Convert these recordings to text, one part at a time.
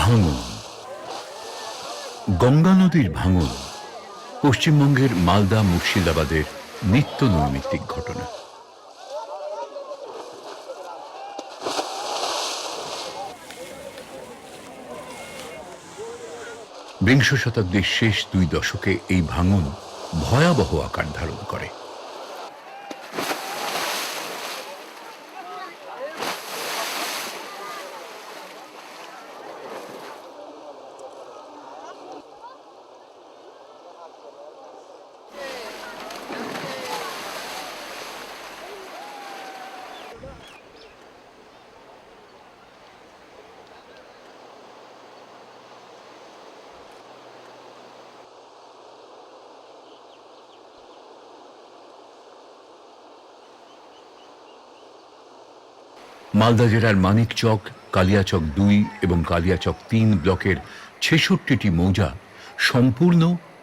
ভাঙন। গঙ্গা নদীর ভাঙন পশ্চিমবঙ্গের মালদা মুর্শিদাবাদের নিত্য নৈমিত্তিক ঘটনা। বিংশ শতাব্দীর শেষ 2 দশকে এই ভাঙন ভয়াবহ আকার ধারণ করে। মালদা জেলার মানিকচক, কালিয়াচক 2 এবং কালিয়াচক 3 ব্লকের 66টি মৌজা সম্পূর্ণ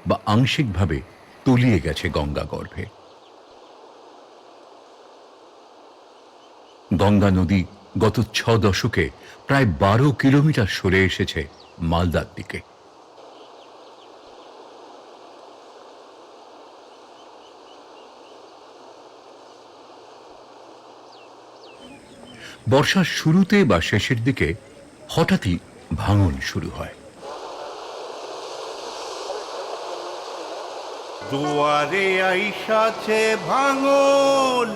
বা আংশিকভাবে তলিয়ে গেছে গঙ্গা গর্ভে। গঙ্গা নদী গত 6 দশকে প্রায় 12 কিলোমিটার সরে এসেছে মালদার দিকে। বর্ষার শুরুতে বা শেষের দিকে হঠাৎই ভাঙন শুরু হয়। দুয়ারে আইসাছে ভাঙন,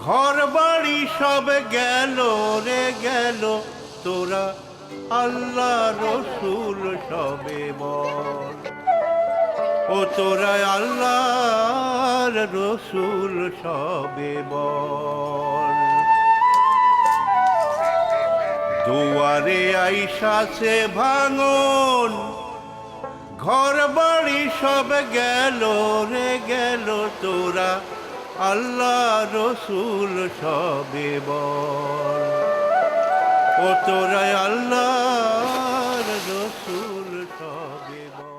ঘর বাড়ি সব গেল রে গেল, তোরা আল্লাহ রসুল সবে বল, ও তোরা আল্লাহর রসুল সবে বল। দুয়ারে আইসাছে ভাঙন, ঘর বাড়ি সব গেল রে গেল, তোরা আল্লাহ রসুল সবে বল, ও তোরা আল্লাহর রসুল সবে বল।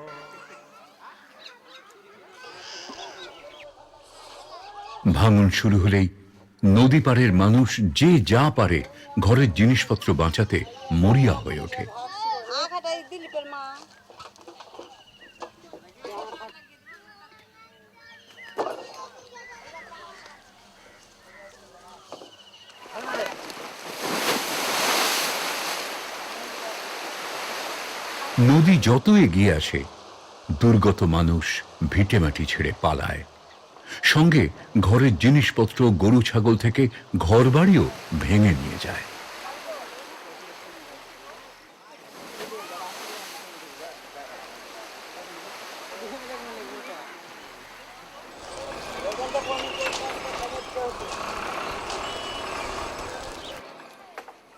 ভাঙন শুরু হলেই নদী পাড়ের মানুষ যে যা পারে ঘরের জিনিসপত্র বাঁচাতে মরিয়া হয়ে ওঠে। নদী যত এগিয়ে আসে দুর্গত মানুষ ভিটেমাটি ছেড়ে পালায়, সঙ্গে ঘরের জিনিসপত্র, গরু ছাগল থেকে ঘরবাড়িও ভেঙে নিয়ে যায়।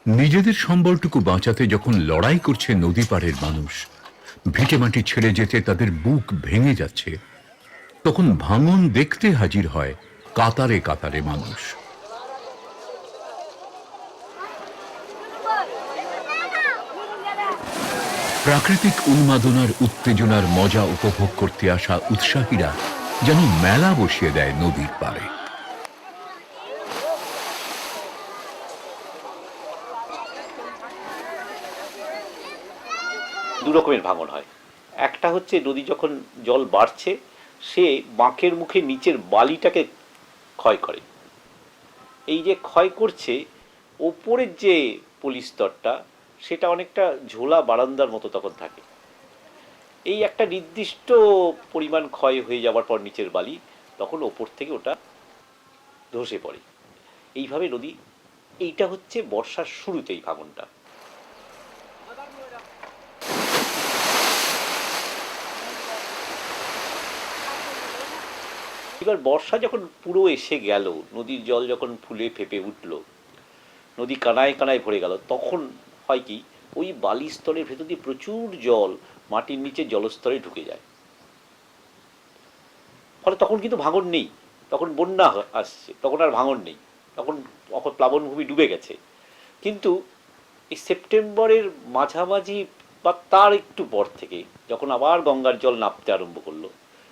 নিজেদের সম্বলটুকু বাঁচাতে যখন লড়াই করছে নদী পাড়ের মানুষ, ভিটেমাটি ছেড়ে যেতে তাদের বুক ভেঙে যাচ্ছে, তখন ভাঙন দেখতে হাজির হয় কাতারে কাতারে মানুষ। প্রাকৃতিক উন্মাদনার উত্তেজনার মজা উপভোগ করতে আসা উৎসাহীরা যেন মেলা বসিয়ে দেয় নদীর পাড়ে। দু রকমের ভাঙন হয়। একটা হচ্ছে নদী যখন জল বাড়ছে সে বাঁকের মুখে নিচের বালিটাকে ক্ষয় করে। এই যে ক্ষয় করছে, ওপরের যে পলিস্তরটা সেটা অনেকটা ঝোলা বারান্দার মতো তখন থাকে। এই একটা নির্দিষ্ট পরিমাণ ক্ষয় হয়ে যাওয়ার পর নিচের বালি, তখন ওপর থেকে ওটা ধসে পড়ে। এইভাবে নদী, এইটা হচ্ছে বর্ষার শুরুতেই ভাঙনটা। এবার বর্ষা যখন পুরো এসে গেল, নদীর জল যখন ফুলে ফেপে উঠল, নদী কানায় কানায় ভরে গেল, তখন হয় কি, ওই বালি স্তরের ভেতর দিয়ে প্রচুর জল মাটির নিচে জলস্তরে ঢুকে যায়। ফলে তখন কিন্তু ভাঙন নেই, তখন বন্যা আসছে, তখন আর ভাঙন নেই, তখন প্লাবনভূমি ডুবে গেছে। কিন্তু এই সেপ্টেম্বরের মাঝামাঝি বা তার একটু পর থেকে যখন আবার গঙ্গার জল নামতে আরম্ভ করলো,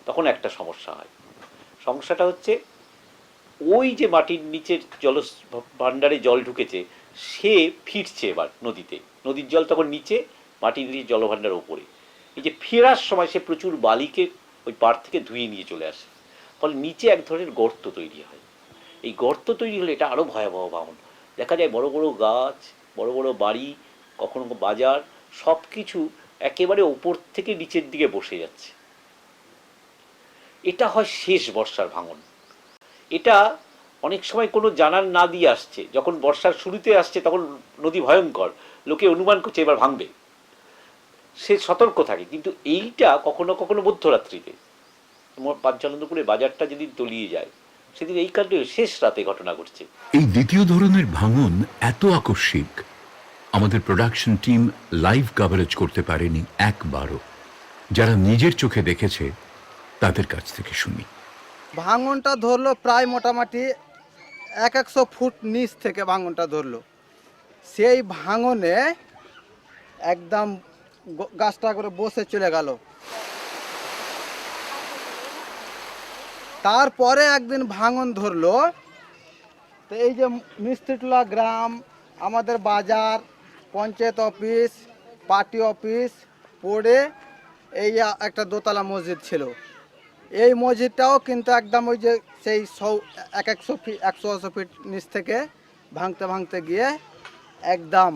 তখন একটা সমস্যা হয়। সমস্যাটা হচ্ছে ওই যে মাটির নিচের ভাণ্ডারে জল ঢুকেছে, সে ফিরছে এবার নদীতে নদীর জল তখন নিচে, মাটির নিচে জলভাণ্ডার ওপরে। এই যে ফেরার সময় সে প্রচুর বালিকে ওই পাড় থেকে ধুয়ে নিয়ে চলে আসে, ফলে নিচে এক ধরনের গর্ত তৈরি হয়। এই গর্ত তৈরি হলে এটা আরও ভয়াবহ ভাঙন। দেখা যায় বড় বড় গাছ, বড় বড় বাড়ি, কখনো বাজার, সব কিছু একেবারে ওপর থেকে নিচের দিকে বসে যাচ্ছে। এটা হয় শেষ বর্ষার ভাঙন। এটা অনেক সময় কোনো জানান না দিয়ে আসছে, যখন বর্ষার শুরুতে আসছে তখন নদী ভয়ঙ্কর, লোকে অনুমান করছে এবার ভাঙবে, সে সতর্ক থাকে। কিন্তু এইটা কখনো কখনো মধ্যরাত্রিতে, পাঁচজনন্দপুরে বাজারটা যেদিন তলিয়ে যায় সেদিন এই কারণে শেষ রাতে ঘটনা ঘটছে। এই দ্বিতীয় ধরনের ভাঙন এত আকস্মিক, আমাদের প্রোডাকশন টিম লাইভ কভারেজ করতে পারেনি একবারও। যারা নিজের চোখে দেখেছে তাদের কাছ থেকে শুনি। ভাঙনটা ধরলো প্রায় মোটামুটি 100 ফুট নিচ থেকে ভাঙনটা ধরলো। সেই ভাঙনে একদম গাছটা করে বসে চলে গেল। তারপরে একদিন ভাঙন ধরলো, তো এই যে মিস্ত্রিটোলা গ্রাম, আমাদের বাজার, পঞ্চায়েত অফিস, পার্টি অফিস পড়ে এই একটা দোতলা মসজিদ ছিল। এই মসজিদটাও কিন্তু একদম ওই যে সেই 180 ফিট নিচ থেকে ভাঙতে ভাঙতে গিয়ে একদম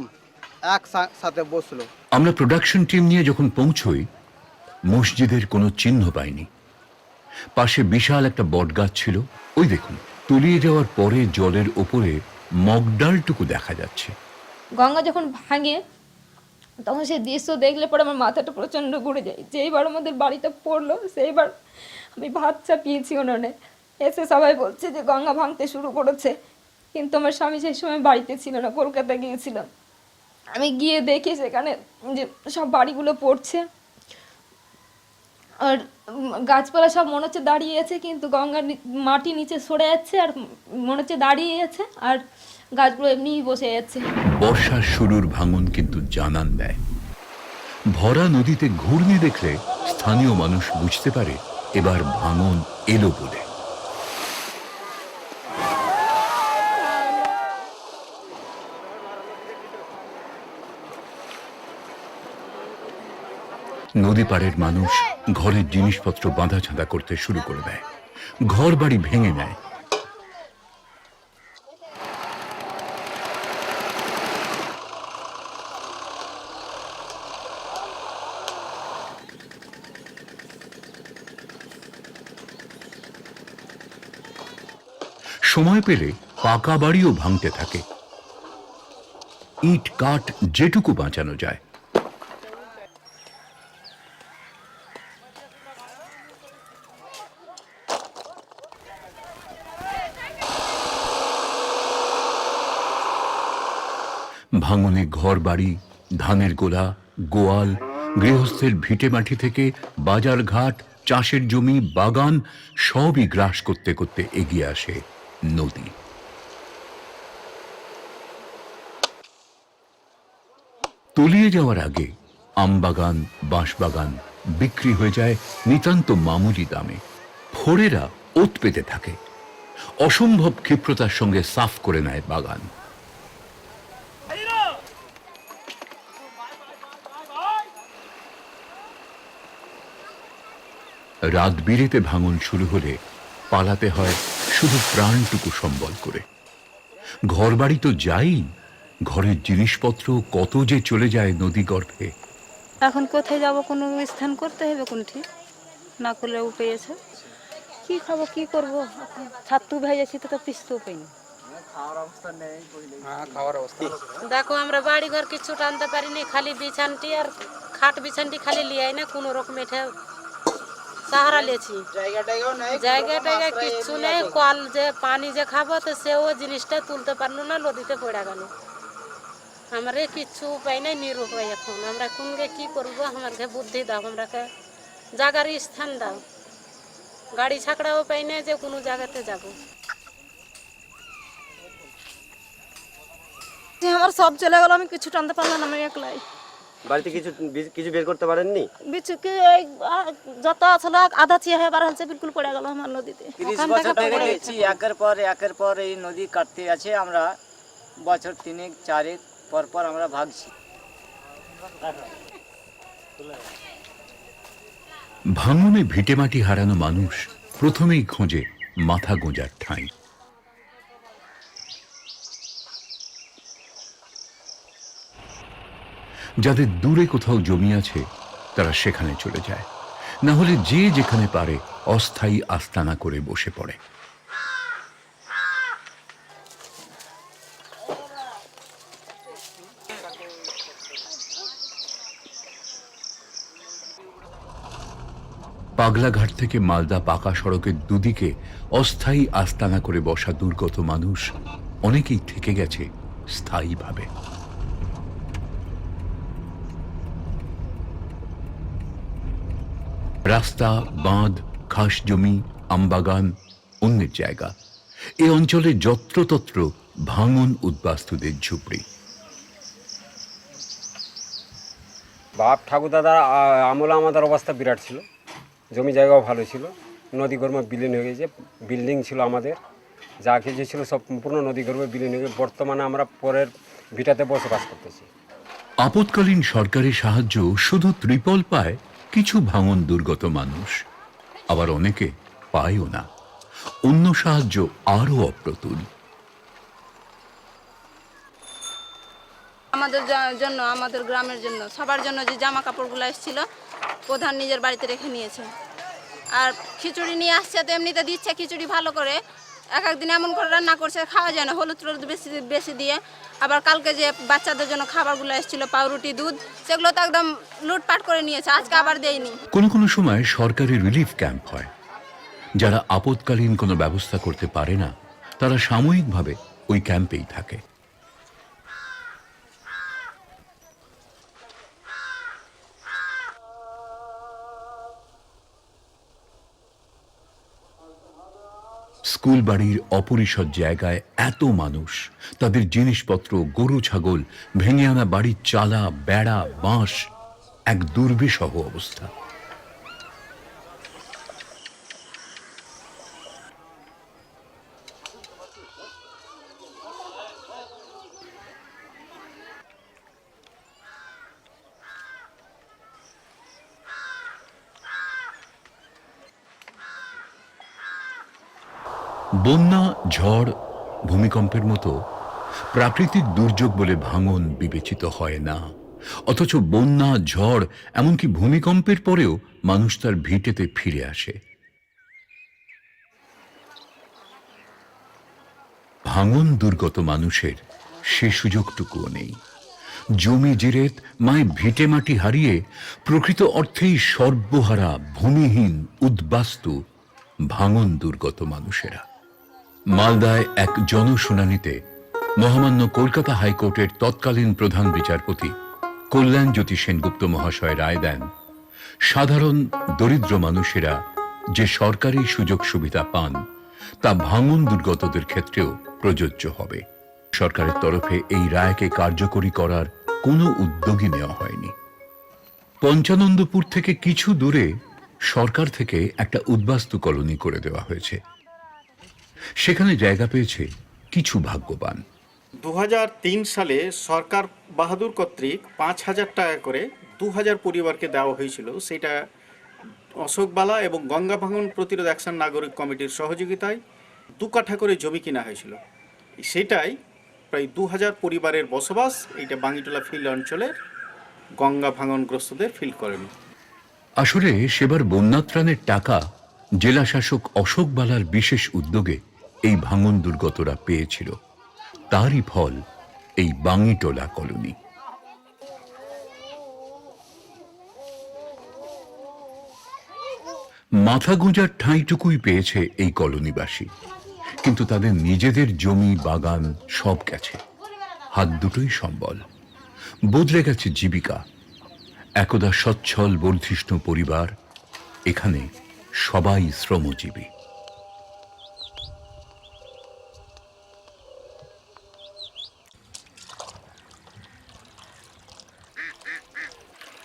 একসাথে বসলো। আমরা প্রোডাকশন টিম নিয়ে যখন পৌঁছই, মসজিদের কোনো চিহ্ন পাইনি। পাশে বিশাল একটা বটগাছ ছিল। ওই দেখুন, তলিয়ে যাওয়ার পরে জলের ওপরে মগডালটুকু দেখা যাচ্ছে। গঙ্গা যখন ভাঙে তখন সেই দৃশ্য দেখলে পরে আমার মাথাটা প্রচণ্ড ঘুরে যায়। যেইবার আমাদের বাড়িটা পড়লো সেইবার আমি ভাত চাপিয়েছি উনুনে, এসে সবাই বলছে যে গঙ্গা ভাঙতে শুরু করেছে। কিন্তু আমার স্বামী সেই সময় বাড়িতে ছিল না, কলকাতা গিয়েছিলাম। আমি গিয়ে দেখি সেখানে যে সব বাড়িগুলো পড়ছে, আর গাছপালা সব মনে হচ্ছে দাঁড়িয়ে আছে, কিন্তু গঙ্গার মাটি নিচে সরে যাচ্ছে আর মনে হচ্ছে দাঁড়িয়ে আছে, আর গাছগুলো এমনিই বসে যাচ্ছে। বর্ষার শুরুর ভাঙন কিন্তু জানান দেয়। ভরা নদীতে ঘূর্ণি দেখলে স্থানীয় মানুষ বুঝতে পারে এবার ভাঙন এলো বলে। নদী পাড়ের মানুষ ঘরের জিনিসপত্র বাঁধাছাঁধা করতে শুরু করে দেয়, ঘর বাড়ি ভেঙে নেয়। সময় পেলে পাকা বাড়িও ভাঙতে থাকে। ইট কাঠ যেটুকু বাঁচানো যায়। ভাঙনে ঘর বাড়ি, ধানের গোলা, গোয়াল, গৃহস্থের ভিটে মাটি থেকে বাজার ঘাট, চাষের জমি, বাগান সবই গ্রাস করতে করতে এগিয়ে আসে নদী। তলিয়ে যাওয়ার আগে আমবাগান, বাঁশবাগান বিক্রি হয়ে যায় নিতান্ত মামুলি দামে। ফোড়েরা ওত পেতে থাকে, অসম্ভব ক্ষিপ্রতার সঙ্গে সাফ করে নেয় বাগান। রাত বিরেতে ভাঙন শুরু হলে পালাতে হয় শুধু প্রাণটুকু সম্বল করে। ঘর বাড়ি তো যাই, ঘরের জিনিসপত্র কত যে চলে যায় নদী গর্ভে। এখন কোথায় যাব, কোনো স্থান করতে হবে কোন ঠিক না করলে উপায় আছে। কি খাবো, কি করবো, ছাতু ভেজেছি তো পিছতেও পাইনি। দেখো আমরা বাড়ি ঘর কিছু টানতে পারিনি, খালি বিছানটি আর খাট বিছানটি খালি লিয়াই না, কোনো রকম এটা সাহারা লেছি। জায়গা কিচ্ছু নেই, কল যে পানি যে খাবো তো সেও জিনিসটা তুলতে পারলো না, নদীতে পড়ে গেল। আমরা কিচ্ছু উপায় নাই, নিরুপায়। এখন আমরা কোনকে কি করবো, আমাকে বুদ্ধি দাও, আমরাকে জায়গার স্থান দাও। গাড়ি ছাকড়াও পাই না যে কোনো জায়গাতে যাব। আমার সব চলে গেল, আমি কিছু টানতে পারলাম না, আমি একলাই। বাড়িতে কিছু বের করতে পারেননি? বিচুকে যত আসলে আধা চিয়া হয়ে বার হচ্ছে, বিলকুল পড়ে গেল আমার নদীতে। 30 বছর থেকে দেখছি একের পর এই নদী কাটতে আছে। আমরা বছর 3-4 পর আমরা ভাগছি। ভাঙনে ভিটেমাটি হারানো মানুষ প্রথমেই খোঁজে মাথা গোঁজার ঠাঁই। যাদের দূরে কোথাও জমি আছে তারা সেখানে চলে যায়, না হলে যে যেখানে পারে অস্থায়ী আস্তানা করে বসে পড়ে। পাগলাঘাট থেকে মালদা পাকা সড়কের দুদিকে অস্থায়ী আস্তানা করে বসা দুর্গত মানুষ অনেকেই থেকে গেছে স্থায়ীভাবে। রাস্তা, বাঁধ, খাস জমি, আমবাগান, অন্যের জায়গা, এ অঞ্চলে যত্রতত্র ভাঙন উদ্বাস্তুদের ঝুপড়ি। বাপ ঠাকুরদাদার আমলে আমাদের অবস্থা বিরাট ছিল, জমি জায়গাও ভালো ছিল, নদীগর্ভে বিলীন হয়ে গেছে, বিল্ডিং ছিল আমাদের, যা কিছু ছিল সব সম্পূর্ণ নদীগর্ভে বিলীন হয়ে গেছে। বর্তমানে আমরা পরের ভিটাতে বসবাস করতেছি। আপৎকালীন সরকারি সাহায্য শুধু ত্রিপল পায় কিছু ভাঙন দুর্গত মানুষ, আবার অনেকে পায়ও না। অন্য সাহায্য আরো অপ্রতুল। আমাদের জন্য, আমাদের গ্রামের জন্য, সবার জন্য যে জামা কাপড়গুলো এসেছিল প্রধান নিজের বাড়িতে রেখে নিয়েছে। আর খিচুড়ি নিয়ে আসছে, তো এমনিতে দিচ্ছে খিচুড়ি ভালো করে, এক একদিন এমন করে রান্না করছে খাওয়া যায় না, হলুদ টলুদ বেশি দিয়ে। আবার কালকে যে বাচ্চাদের জন্য খাবারগুলো এসেছিল, পাউরুটি, দুধ, সেগুলো তো একদম লুটপাট করে নিয়েছে, আজকে আবার দেয়নি। কোনো কোনো সময় সরকারি রিলিফ ক্যাম্প হয়। যারা আপৎকালীন কোনো ব্যবস্থা করতে পারে না তারা সাময়িকভাবে ওই ক্যাম্পেই থাকে। স্কুল বাড়ির অপরিসর জায়গায় এত মানুষ, তাদের জিনিসপত্র, গরু ছাগল, ভেঙে আনা বাড়ির চালা, বেড়া, বাঁশ, এক দুর্বিষহ অবস্থা। বন্যা, ঝড়, ভূমিকম্পের মতো প্রাকৃতিক দুর্যোগ বলে ভাঙন বিবেচিত হয় না, অথচ বন্যা, ঝড়, এমনকি ভূমিকম্পের পরেও মানুষ তার ভিটেতে ফিরে আসে। ভাঙন দুর্গত মানুষের সে সুযোগটুকুও নেই। জমি জিরেত, মায় ভিটে মাটি হারিয়ে প্রকৃত অর্থেই সর্বহারা, ভূমিহীন, উদ্বাস্তু ভাঙন দুর্গত মানুষেরা। মালদায় এক জনশুনানিতে মহামান্য কলকাতা হাইকোর্টের তৎকালীন প্রধান বিচারপতি কল্যাণ জ্যোতি সেনগুপ্ত মহাশয় রায় দেন, সাধারণ দরিদ্র মানুষেরা যে সরকারি সুযোগ সুবিধা পান তা ভাঙন দুর্গতদের ক্ষেত্রেও প্রযোজ্য হবে। সরকারের তরফে এই রায়কে কার্যকরী করার কোনো উদ্যোগই নেওয়া হয়নি। পঞ্চানন্দপুর থেকে কিছু দূরে সরকার থেকে একটা উদ্বাস্তু কলোনি করে দেওয়া হয়েছে। সেখানে জায়গা পেয়েছে কিছু ভাগ্যবান। 2003 সালে সরকার বাহাদুর কর্তৃক 5,000 টাকা করে 2,000 পরিবারকে দেওয়া হয়েছিল। সেটা অশোকবালা এবং গঙ্গা ভাঙন প্রতিরোধ অ্যাকশন নাগরিক কমিটির সহযোগিতায় 2 কাঠা করে জমি কিনা হয়েছিল। সেটাই প্রায় 2,000 পরিবারের বসবাস এইটা বাঙ্গিটোলা ফিল্ড অঞ্চলের গঙ্গা ভাঙনগ্রস্তদের ফিল করেন। আসলে সেবার বন্যাত্রাণের টাকা জেলা শাসক অশোক বালার বিশেষ উদ্যোগে এই ভাঙন দুর্গতরা পেয়েছিল। তারই ফল এই বাঙ্গিটোলা কলোনি। মাথা গোঁজার ঠাঁইটুকুই পেয়েছে এই কলোনিবাসী, কিন্তু তাদের নিজেদের জমি, বাগান সব গেছে। হাত দুটোই সম্বল, বদলে গেছে জীবিকা। একদা সচ্ছল বর্ধিষ্ণু পরিবার, এখানে সবাই শ্রমজীবী।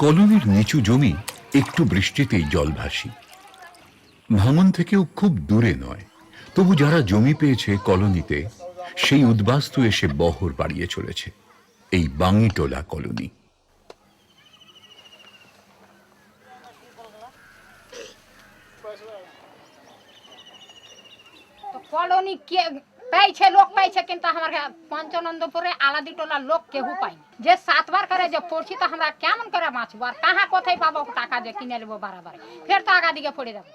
কলোনির নিচু জমি একটু বৃষ্টিতেই জলভাসী। ভাঙন থেকেও খুব দূরে নয়, তবু যারা জমি পেয়েছে কলোনিতে, সেই উদ্বাস্তু এসে বহর বাড়িয়ে চলেছে এই বাঙ্গিটোলা কলোনি। কলোনি কে পাইছে, লোক পাইছে, কিন্তু আমার পঞ্চানন্দপুরে আলাদি টোলার লোক কেউ পাইনি। যে 7 বার করে যে পড়ছি তো আমরা কেমন করে বাঁচবো, আর কাহা কোথায় পাবো টাকা যে কিনে নেবো বারবার, ফের তো আগা দিকে পড়ে যাবো।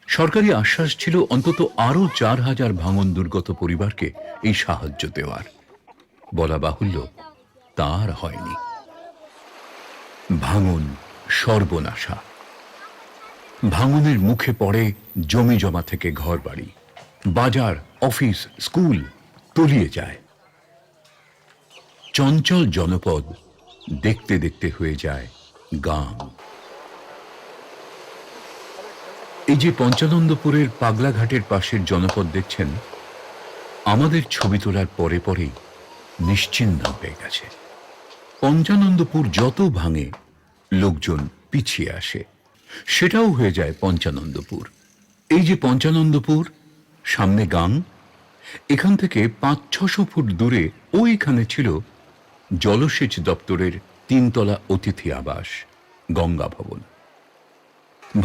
সরকারি আশ্বাস ছিল অন্তত আরো 4,000 ভাঙন দুর্গত পরিবারকে এই সাহায্য দেওয়ার। বলা বাহুল্য, তার হয়নি। ভাঙন সর্বনাশা। ভাঙনের মুখে পড়ে জমি জমা থেকে ঘর বাড়ি, বাজার, অফিস, স্কুল তলিয়ে যায়। চঞ্চল জনপদ দেখতে দেখতে হয়ে যায় গাম। এই যে পঞ্চানন্দপুরের পাগলাঘাটের পাশের জনপদ দেখছেন, আমাদের ছবি তোলার পরে পরেই নিশ্চিহ্ন হয়ে গেছে। পঞ্চানন্দপুর যত ভাঙে লোকজন পিছিয়ে আসে, সেটাও হয়ে যায় পঞ্চানন্দপুর। এই যে পঞ্চানন্দপুর, সামনে গাং, এখান থেকে 500-600 ফুট দূরে ওইখানে ছিল জলসেচ দপ্তরের 3 তলা অতিথি আবাস গঙ্গা ভবন।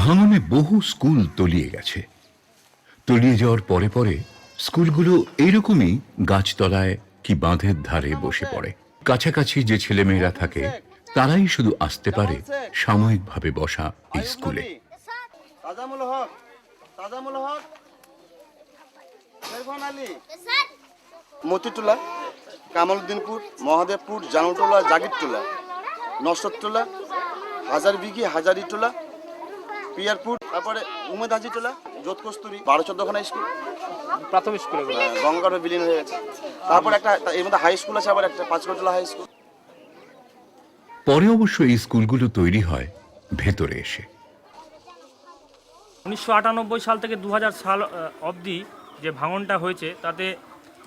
ভাঙনে বহু স্কুল তলিয়ে গেছে। তলিয়ে যাওয়ার পরে পরে স্কুলগুলো এইরকমই গাছতলায় কি বাঁধের ধারে বসে পড়ে। কাছাকাছি যে ছেলেমেয়েরা থাকে তারাই শুধু আসতে পারে সাময়িকভাবে বসা এই স্কুলে। মতিটোলা, কামালউদ্দিনপুর, মহাদেবপুর, জানুটোলা, জাগিরটোলা, নসরতটোলা, হাজারবিঘি, হাজারিটোলা, পিয়ারপুর, তারপরে উমেদ হাজিটোলা, যোধকস্তুরি, 12-14খানা স্কুল, প্রাথমিক স্কুল গঙ্গাগড়ে বিলীন হয়ে গেছে। তারপর একটা এর মধ্যে হাই স্কুল আছে, আবার একটা 5 হাই স্কুল। পরে অবশ্য এই স্কুলগুলো তৈরি হয় ভেতরে এসে। 1998 সাল থেকে 2000 সাল অবধি যে ভাঙনটা হয়েছে, তাতে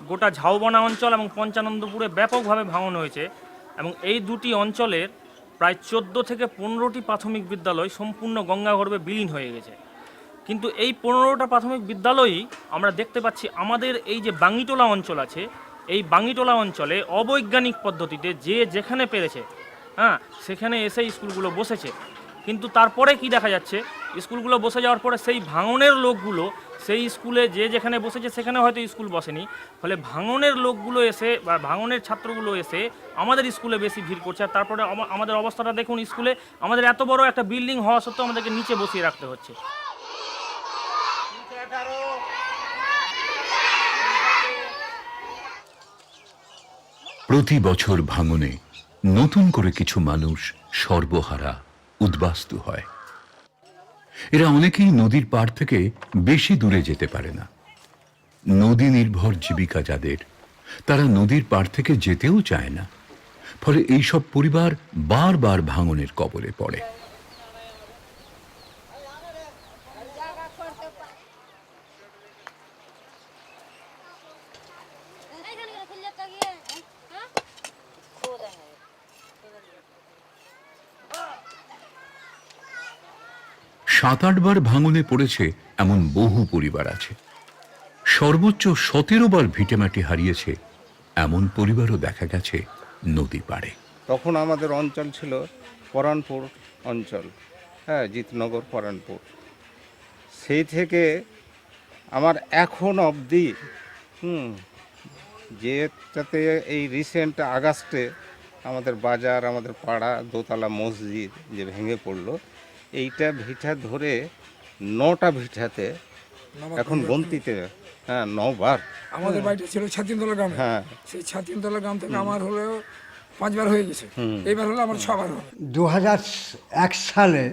গোটা ঝাউবনা অঞ্চল এবং পঞ্চানন্দপুরে ব্যাপকভাবে ভাঙন হয়েছে, এবং এই দুটি অঞ্চলের প্রায় 14 থেকে 15টি প্রাথমিক বিদ্যালয় সম্পূর্ণ গঙ্গাগর্ভে বিলীন হয়ে গেছে। কিন্তু এই 15টা প্রাথমিক বিদ্যালয়ই আমরা দেখতে পাচ্ছি আমাদের এই যে বাঙ্গিটোলা অঞ্চল আছে, এই বাঙ্গিটোলা অঞ্চলে অবৈজ্ঞানিক পদ্ধতিতে যে যেখানে পেরেছে সেখানে এসে স্কুলগুলো বসেছে। কিন্তু তারপরে কি দেখা যাচ্ছে, স্কুলগুলো বসে যাওয়ার পরে সেই ভাঙনের লোকগুলো সেই স্কুলে যে যেখানে বসেছে সেখানে হয়তো স্কুল বসেনি, ফলে ভাঙনের লোকগুলো এসে বা ভাঙনের ছাত্রগুলো এসে আমাদের স্কুলে বেশি ভিড় করছে। আর তারপরে আমাদের অবস্থাটা দেখুন, স্কুলে আমাদের এত বড় একটা বিল্ডিং হওয়া সত্ত্বেও আমাদেরকে নিচে বসিয়ে রাখতে হচ্ছে। প্রতি বছর ভাঙনে নতুন করে কিছু মানুষ সর্বহারা, উদ্বাস্তু হয়। এরা অনেকেই নদীর পাড় থেকে বেশি দূরে যেতে পারে না। নদী নির্ভর জীবিকা যাদের, তারা নদীর পাড় থেকে যেতেও চায় না। ফলে এইসব পরিবার বারবার ভাঙনের কবলে পড়ে। সাত 8 বার ভাঙনে পড়েছে এমন বহু পরিবার আছে। সর্বোচ্চ 17 বার ভিটেমাটি হারিয়েছে এমন পরিবারও দেখা গেছে নদী পাড়ে। তখন আমাদের অঞ্চল ছিল পরানপুর অঞ্চল, জিতনগর পরানপুর। সেই থেকে আমার এখন অবধি যেটাতে এই রিসেন্ট আগস্টে আমাদের বাজার, আমাদের পাড়া, দোতলা মসজিদ যে ভেঙে পড়লো, এইটা ভিটা ধরে 9টা ভিটাতে এখন বন্তিতে 9 বার। আমাদের বাড়িটা ছিল ছাতিনতলা গ্রামে, সেই ছাতিনতলা গ্রাম থেকে আমার হলেও 5 বার হয়ে গেছে, এইবার হলো আমার 6 বার হবে। 2001 সালে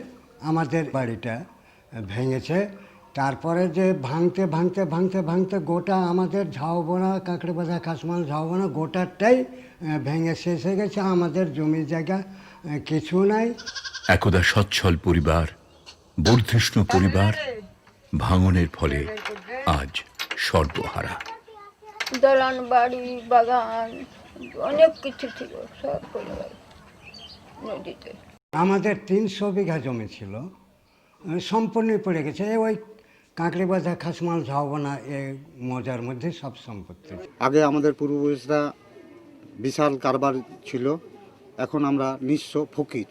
আমাদের বাড়িটা ভেঙেছে। তারপরে যে ভাঙতে ভাঙতে ভাঙতে ভাঙতে গোটা আমাদের ঝাউবনা, কাঁকড়েবাঁধা, খাসমাল ঝাউবনা গোটাটাই ভেঙে শেষ হয়ে গেছে। আমাদের জমি জায়গা কিছু নাই। একদা সচ্ছল পরিবার, বর্ধিষ্ণু পরিবার ভাঙনের ফলে আজ সর্বহারা। দলান বাড়ি, বাগান, অনেক কিছু ছিল, সব পরিবার নদীতে। আমাদের 300 বিঘা জমি ছিল, সম্পূর্ণ পড়ে গেছে। ওই কাঁকড়েবাঁধা, খাসমাল ঝাউবনা এই মজার মধ্যে সব সম্পত্তি। আগে আমাদের পূর্বপুরুষরা বিশাল কারবার ছিল, এখন আমরা নিঃস্ব ফকির।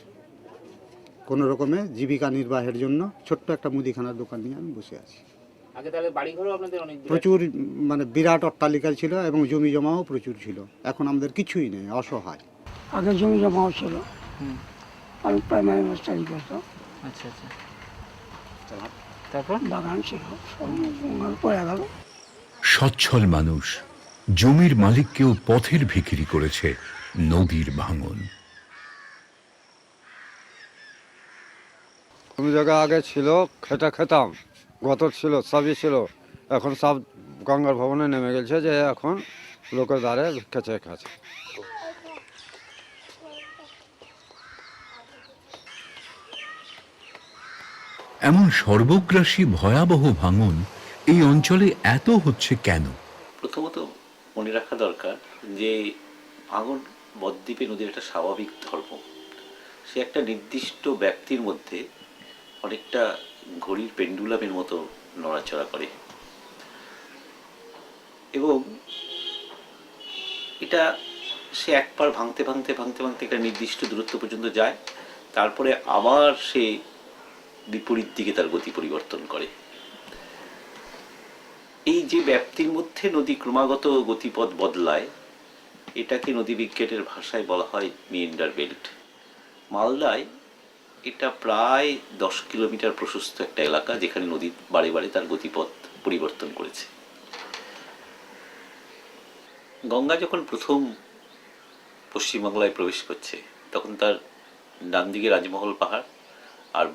কোনো রকমে জীবিকা নির্বাহের জন্য ছোট্ট একটা মুদিখানার দোকান নিয়ে আমি বসে আছি। আগে তাহলে বাড়িঘরও আপনাদের অনেক প্রচুর মানে বিরাট অট্টালিকা ছিল এবং জমি জমাও প্রচুর ছিল। এখন আমাদের কিছুই নেই, অসহায়। আগে জমি জমাও ছিল, আমি প্রাইমারি মাস্টারি করতাম। আচ্ছা আচ্ছা, তারপর বাগান ছিল, সব গঙ্গার পড়ে গেল। সচ্ছল মানুষ জমির মালিককেও পথের ভিখিরি করেছে নদীর ভাঙন। জমি জায়গা আগে ছিল, খেতাম, গতর ছিল, সবই ছিল। এখন সব গঙ্গার ভবনে নেমে গেছে, যে এখন লোকের দ্বারে ভিক্ষা চেয়ে খাচ্ছে। এমন সর্বগ্রাসী ভয়াবহ ভাঙন এই অঞ্চলে এত হচ্ছে কেন? প্রথমত মনে রাখা দরকার যে ভাঙন বদ্বীপে নদীর একটা স্বাভাবিক ধর্ম। সে একটা নির্দিষ্ট ব্যক্তির মধ্যে অনেকটা ঘড়ির পেন্ডুলামের মতো নড়াচড়া করে, এবং এটা সে একবার ভাঙতে ভাঙতে ভাঙতে ভাঙতে একটা নির্দিষ্ট দূরত্ব পর্যন্ত যায়, তারপরে আবার সে বিপরীত দিকে তার গতি পরিবর্তন করে। এই যে ব্যাপ্তির মধ্যে নদী ক্রমাগত গতিপথ বদলায়, এটাকে নদীবিজ্ঞানের ভাষায় বলা হয় মিয়েন্ডার বেল্ট। মালদায় এটা প্রায় 10 কিলোমিটার প্রশস্ত একটা এলাকা, যেখানে নদী বারে বারে তার গতিপথ পরিবর্তন করেছে। গঙ্গা যখন প্রথম পশ্চিমবাংলায় প্রবেশ করছে, তখন তার ডান দিকে রাজমহল পাহাড় আর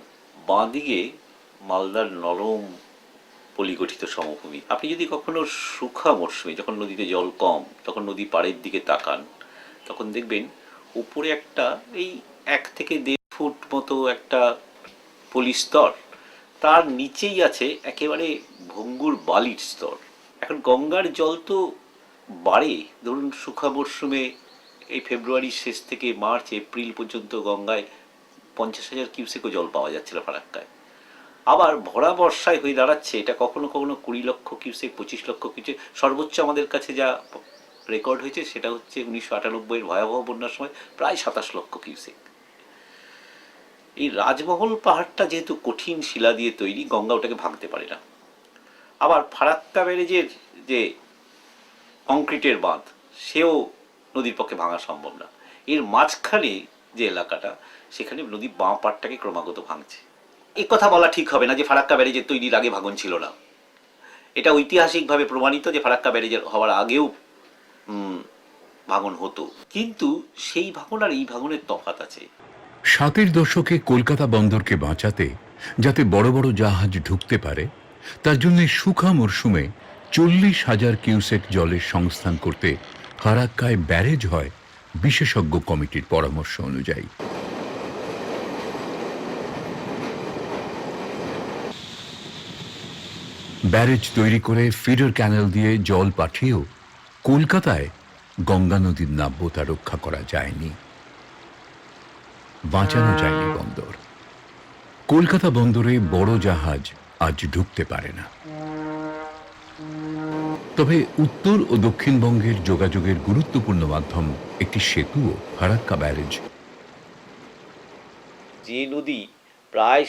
বাঁ দিকে মালদার নরম পলিগঠিত সমভূমি। আপনি যদি কখনো শুখা মরশুমে, যখন নদীতে জল কম, তখন নদী পাড়ের দিকে তাকান, তখন দেখবেন উপরে একটা এই 1 থেকে 1.5 ফুট মতো একটা পলি স্তর, তার নিচেই আছে একেবারে ভঙ্গুর বালির স্তর। এখন গঙ্গার জল তো বাড়ে, ধরুন শুখা মরশুমে এই ফেব্রুয়ারির শেষ থেকে মার্চ এপ্রিল পর্যন্ত গঙ্গায় 50,000 কিউসেকও জল পাওয়া যাচ্ছিল ফারাক্কায়। আবার ভরা বর্ষায় হয়ে দাঁড়াচ্ছে এটা কখনো কখনো 20 লক্ষ কিউসেক, 25 লক্ষ কিউসেক। সর্বোচ্চ আমাদের কাছে যা রেকর্ড হয়েছে সেটা হচ্ছে 1998-এর ভয়াবহ বন্যার সময় প্রায় 27 লক্ষ কিউসেক। এই রাজমহল পাহাড়টা যেহেতু কঠিন শিলা দিয়ে তৈরি, গঙ্গা ওটাকে ভাঙতে পারে না। আবার ফারাক্কা ব্যারেজের যে কংক্রিটের বাঁধ, সেও নদীর পক্ষে ভাঙা সম্ভব না। এর মাঝখানে যে এলাকাটা, সেখানে নদী বাঁ পাড়টাকে ক্রমাগত ভাঙছে। এই কথা বলা ঠিক হবে না যে ফারাক্কা ব্যারেজের তৈরির আগে ভাঙন ছিল না। এটা ঐতিহাসিকভাবে প্রমাণিত যে ফারাক্কা ব্যারেজের হওয়ার আগেও ভাঙন হতো, কিন্তু সেই ভাঙন আর এই ভাঙনের তফাৎ আছে। 60-এর দশকে কলকাতা বন্দরকে বাঁচাতে, যাতে বড় বড় জাহাজ ঢুকতে পারে, তার জন্য শুখা মরশুমে 40,000 কিউসেক জলের সংস্থান করতে ফারাক্কায় ব্যারেজ হয় বিশেষজ্ঞ কমিটির পরামর্শ অনুযায়ী। ব্যারেজ তৈরি করে ফিডার ক্যানেল দিয়ে জল পাঠিয়েও কলকাতায় গঙ্গা নদীর নাব্যতা রক্ষা করা যায়নি, বাঁচানো যায়নি বন্দর। কলকাতা বন্দরে বড় জাহাজ আজ ঢুকতে পারে না। তবে উত্তর ও দক্ষিণবঙ্গের যোগাযোগের গুরুত্বপূর্ণ মাধ্যম একটি সেতুও ফারাক্কা ব্যারেজ। যে নদী প্রায়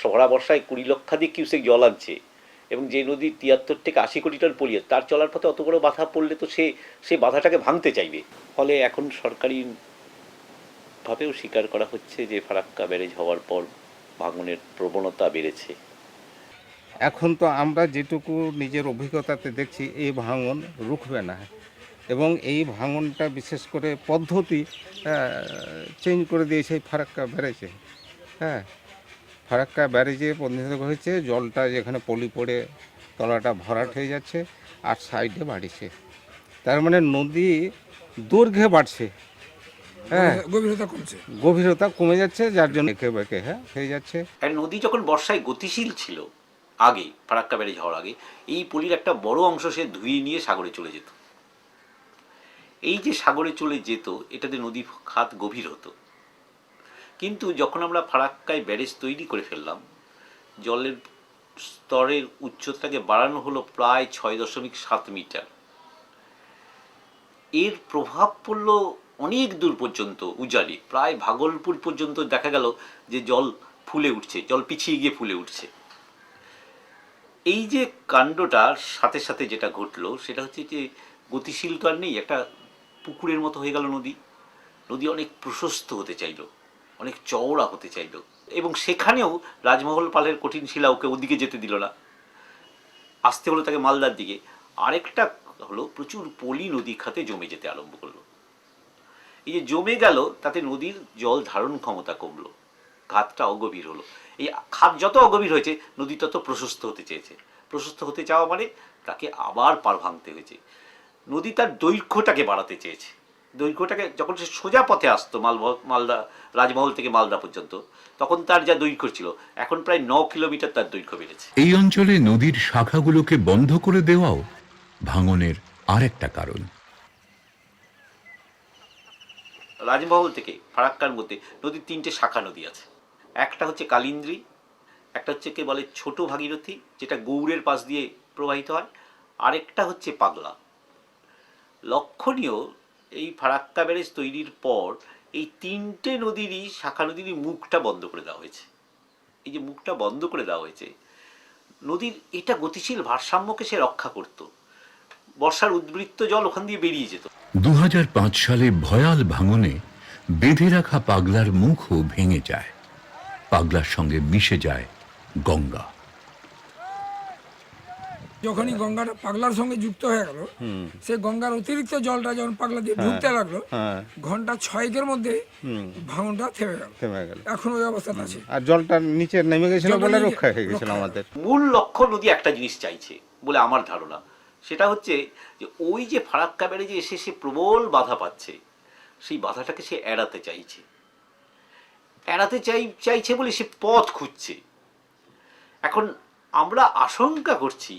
ভরা বর্ষায় 20 লক্ষাধিক কিউসেক জল আনছে, এবং যে নদী 73 থেকে 80 কোটি টন পড়িয়ে, তার চলার পথে অত বড় বাধা পড়লে তো সে বাধাটাকে ভাঙতে চাইবে। ফলে এখন সরকারিভাবেও স্বীকার করা হচ্ছে যে ফারাক্কা ব্যারেজ হওয়ার পর ভাঙনের প্রবণতা বেড়েছে। এখন তো আমরা যেটুকু নিজের অভিজ্ঞতাতে দেখছি, এই ভাঙন রুখবে না, এবং এই ভাঙনটা বিশেষ করে পদ্ধতি চেঞ্জ করে দিয়েছে ফারাক্কা ব্যারেজে। হ্যাঁ, ফারাক্কা ব্যারেজে পরিণত হয়েছে, জলটা যেখানে পলি পড়ে তলাটা ভরাট হয়ে যাচ্ছে আর সাইডে বাড়ছে, তার মানে নদী দৈর্ঘ্যে বাড়ছে, হ্যাঁ, গভীরতা কমে যাচ্ছে, যার জন্য বেঁকে হয়ে যাচ্ছে। আর নদী যখন বর্ষায় গতিশীল ছিল আগে, ফারাক্কা ব্যারেজ হওয়ার আগে, এই পলির একটা বড় অংশ সে ধুয়ে নিয়ে সাগরে চলে যেত। এই যে সাগরে চলে যেত, এটাতে নদী খাত গভীর হতো। কিন্তু যখন আমরা ফারাক্কায় ব্যারেজ তৈরি করে ফেললাম, জলের স্তরের উচ্চতাকে বাড়ানো হলো প্রায় 6.7 মিটার। এর প্রভাব পড়ল অনেক দূর পর্যন্ত, উজালি প্রায় ভাগলপুর পর্যন্ত দেখা গেল যে জল ফুলে উঠছে, জল পিছিয়ে গিয়ে ফুলে উঠছে। এই যে কাণ্ডটার সাথে সাথে যেটা ঘটলো সেটা হচ্ছে যে গতিশীল তো আর নেই, একটা পুকুরের মতো হয়ে গেল নদী। নদী অনেক প্রশস্ত হতে চাইলো, অনেক চওড়া হতে চাইলো, এবং সেখানেও রাজমহল পালের কঠিন শিলা ওকে ওদিকে যেতে দিল না, আসতে হলো তাকে মালদার দিকে। আরেকটা হলো প্রচুর পলি নদী খাতে জমে যেতে আরম্ভ করলো। এই যে জমে গেল তাতে নদীর জল ধারণ ক্ষমতা কমলো, ঘাতটা অগভীর হলো। এই খাত যত অগভীর হয়েছে নদী তত প্রশস্ত হতে চেয়েছে। প্রশস্ত হতে চাওয়া মানে তাকে আবার পার ভাঙতে হয়েছে। নদী তার দৈর্ঘ্যটাকে বাড়াতে চেয়েছে। দৈর্ঘ্যটাকে যখন সে সোজা পথে আসতো মালদা রাজমহল থেকে মালদা পর্যন্ত, তখন তার যা দৈর্ঘ্য ছিল এখন প্রায় 9 কিলোমিটার তার দৈর্ঘ্য বেড়েছে। এই অঞ্চলে নদীর শাখাগুলোকে বন্ধ করে দেওয়াও ভাঙনের আরেকটা কারণ। রাজমহল থেকে ফারাক্কার মধ্যে নদীর 3টে শাখা নদী আছে। একটা হচ্ছে কালিন্দ্রী, একটা হচ্ছে কে বলে ছোট ভাগীরথী, যেটা গৌড়ের পাশ দিয়ে প্রবাহিত হয়, আরেকটা হচ্ছে পাগলা। লক্ষণীয়, এই ফারাক্কা ব্যারেজ তৈরির পর এই 3টে নদীরই শাখা নদীরই মুখটা বন্ধ করে দেওয়া হয়েছে। এই যে মুখটা বন্ধ করে দেওয়া হয়েছে, নদীর এটা গতিশীল ভারসাম্যকে সে রক্ষা করত। বর্ষার উদ্বৃত্ত জল ওখান দিয়ে বেরিয়ে যেত। 2005 সালে ভয়াল ভাঙনে বেঁধে রাখা পাগলার মুখও ভেঙে যায়, পাগলার সঙ্গে মিশে যায় গঙ্গা। যখনই গঙ্গাটা পাগলার সঙ্গে যুক্ত হয়ে গেল, সে গঙ্গার অতিরিক্ত জলটা যখন পাগলা দিয়ে ঢুকতে লাগলো, ঘন্টা 6 মধ্যে ভাঙনটা থেমে গেল। এখন ওই অবস্থাতে আছে, আর জলটা নিচে নেমে গেছিল বলে রক্ষা হয়ে গেছিল আমাদের। মূল লক্ষ্য নদী একটা জিনিস চাইছে বলে আমার ধারণা, সেটা হচ্ছে যে ওই যে ফারাক্কা ব্যারেজে এসে সে প্রবল বাধা পাচ্ছে, সেই বাধাটাকে সে এড়াতে চাইছে বলে সে পথ খুঁজছে। এখন আমরা আশঙ্কা করছি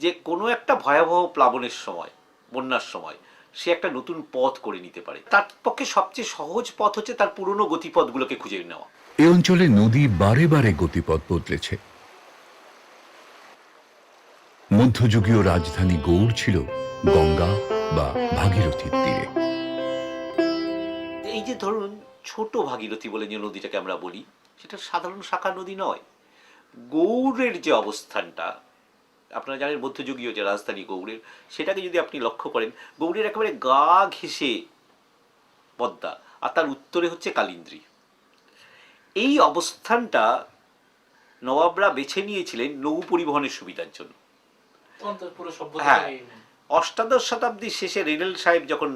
যে কোনো একটা ভয়াবহ প্লাবনের সময়, বন্যার সময় সে একটা নতুন পথ করে নিতে পারে। তার পক্ষে সবচেয়ে সহজ পথ হচ্ছে তার পুরনো গতিপথগুলোকে খুঁজে নেওয়া। এই অঞ্চলে নদী বারে বারে গতিপথ বদলেছে। মধ্যযুগীয় রাজধানী গৌড় ছিল গঙ্গা বা ভাগীরথীর তীরে। এই যে ধরুন ছোট ভাগীরথী বলে যে নদীটাকে আমরা বলি, সেটা সাধারণ শাখা নদী নয়। গৌড়ের যে অবস্থানটা, আপনারা জানেন মধ্যযুগীয় যে রাজধানী গৌড়ের, সেটাকে যদি আপনি লক্ষ্য করেন, গৌড়ের একেবারে গা ঘেঁষে পদ্মা, আর তার উত্তরে হচ্ছে কালিন্দ্রী। এই অবস্থানটা নবাবরা বেছে নিয়েছিলেন নৌ পরিবহনের সুবিধার জন্য। হ্যাঁ, 18 শতাব্দীর শেষে রেনেল সাহেব যখন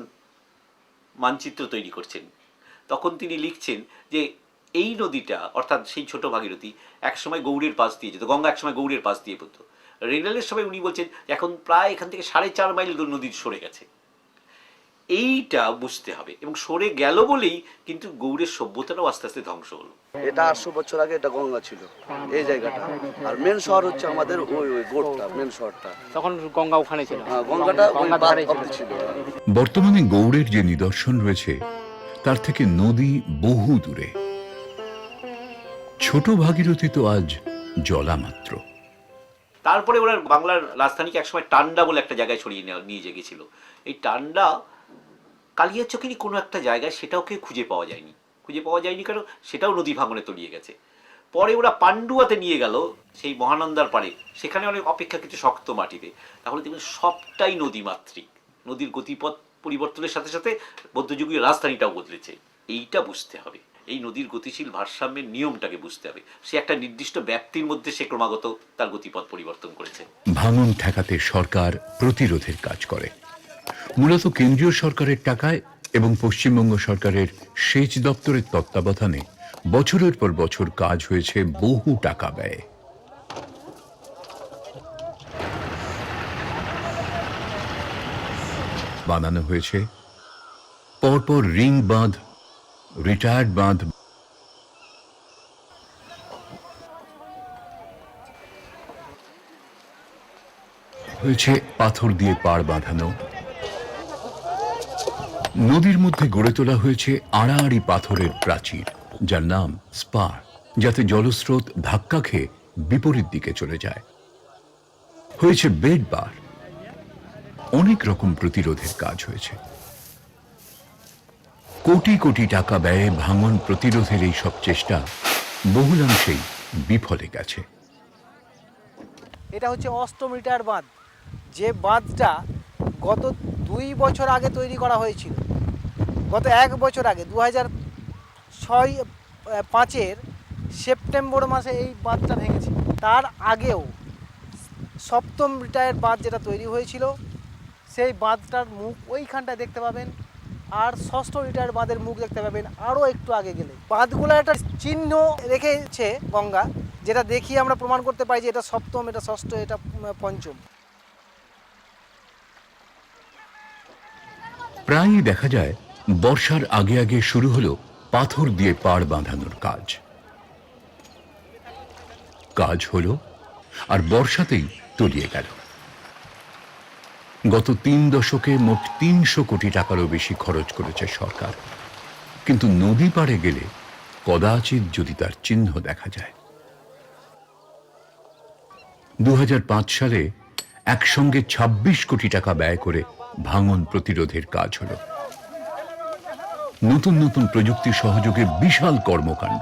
মানচিত্র তৈরি করছেন, তখন তিনি লিখছেন যে এই নদীটা, অর্থাৎ সেই ছোট ভাগীরথী, একসময় গৌড়ের পাশ দিয়ে যেত, গঙ্গা একসময় গৌড়ের পাশ দিয়ে পড়তো। রেনেলের সময় উনি বলছেন এখন প্রায় এখান থেকে 4.5 মাইল নদীর সরে গেছে। এইটা বুঝতে হবে, এবং সরে গেল বলেই কিন্তু গৌড়ের সভ্যতাটাও আস্তে আস্তে ধ্বংস হলো। এটা 800 বছর আগে এটা গঙ্গা ছিল এই জায়গাটা, আর মেন শহর হচ্ছে আমাদের ওই গোড়টা, মেন শহরটা। তখন গঙ্গা ওখানে ছিল, গঙ্গাটা ওই বাদ অবধি ছিল। বর্তমানে গৌড়ের যে নিদর্শন রয়েছে তার থেকে নদী বহু দূরে। ছোট ভাগীরথী তো আজ জলা মাত্র। তারপরে ওরা বাংলার রাজধানীকে একসময় টান্ডা বলে একটা জায়গায় ছড়িয়ে নিয়ে গেছিল। এই টান্ডা কালিয়াচকেরই কোনো একটা জায়গায়, সেটাও কেউ খুঁজে পাওয়া যায়নি কারণ সেটাও নদী ভাঙনে তলিয়ে গেছে। পরে ওরা পান্ডুয়াতে নিয়ে গেল, সেই মহানন্দার পাড়ে, সেখানে অনেক অপেক্ষাকৃত শক্ত মাটিতে। তাহলে দেখবেন সবটাই নদীমাতৃক। নদীর গতিপথ পরিবর্তনের সাথে সাথে মধ্যযুগীয় রাজধানীটাও বদলেছে। এইটা বুঝতে হবে, এই নদীর গতিশীল ভারসাম্যের নিয়মটাকে বুঝতে হবে। সে একটা নির্দিষ্ট ব্যাপ্তির মধ্যে সে ক্রমাগত তার গতিপথ পরিবর্তন করেছে। ভাঙন ঠেকাতে সরকার প্রতিরোধের কাজ করে, মূলত কেন্দ্রীয় সরকারের টাকায় এবং পশ্চিমবঙ্গ সরকারের সেচ দপ্তরের তত্ত্বাবধানে বছরের পর বছর কাজ হয়েছে বহু টাকা ব্যয়ে। বানানো হয়েছে পরপর রিং বাঁধ, রিটায়ার্ড বাঁধ, হয়েছে পাথর দিয়ে পাড় বাঁধানো। নদীর মধ্যে গড়ে তোলা হয়েছে আড়াআড়ি পাথরের প্রাচীর, যার নাম স্পার, যাতে জলস্রোত ধাক্কা খেয়ে বিপরীত দিকে চলে যায়। হয়েছে বেড বার। অনেক রকম প্রতিরোধের কাজ হয়েছে। কোটি কোটি টাকা ব্যয়ে ভাঙন প্রতিরোধের এই সব চেষ্টা বহুলাংশেই বিফলে গেছে। এটা হচ্ছে 8 মিটার বাঁধ, যে বাঁধটা গত 2 বছর আগে তৈরি করা হয়েছিল। গত 1 বছর আগে 2006-5 সেপ্টেম্বর মাসে এই বাঁধটা ভেঙেছে। তার আগেও 7ম মিটারের বাঁধ যেটা তৈরি হয়েছিল, সেই বাঁধটার মুখ ওইখানটায় দেখতে পাবেন। আর 6ষ্ঠ মিটারের বাঁধের মুখ দেখতে পাবেন আরও একটু আগে গেলে। বাঁধগুলো একটা চিহ্ন রেখেছে গঙ্গা, যেটা দেখিয়ে আমরা প্রমাণ করতে পারি যে এটা 7ম, এটা 6ষ্ঠ, এটা 5ম। প্রায়ই দেখা যায় বর্ষার আগে আগে শুরু হলো পাথর দিয়ে পাড় বাঁধানোর কাজ হলো আর বর্ষাতেই তলিয়ে গেল। গত 3 দশকে মোট 300 কোটি টাকারও বেশি খরচ করেছে সরকার, কিন্তু নদী পাড়ে গেলে কদাচিৎ যদি তার চিহ্ন দেখা যায়। 2005 সালে একসঙ্গে 26 কোটি টাকা ব্যয় করে ভাঙন প্রতিরোধের কাজ হলো। নতুন নতুন প্রযুক্তি সহযোগে বিশাল কর্মকাণ্ড।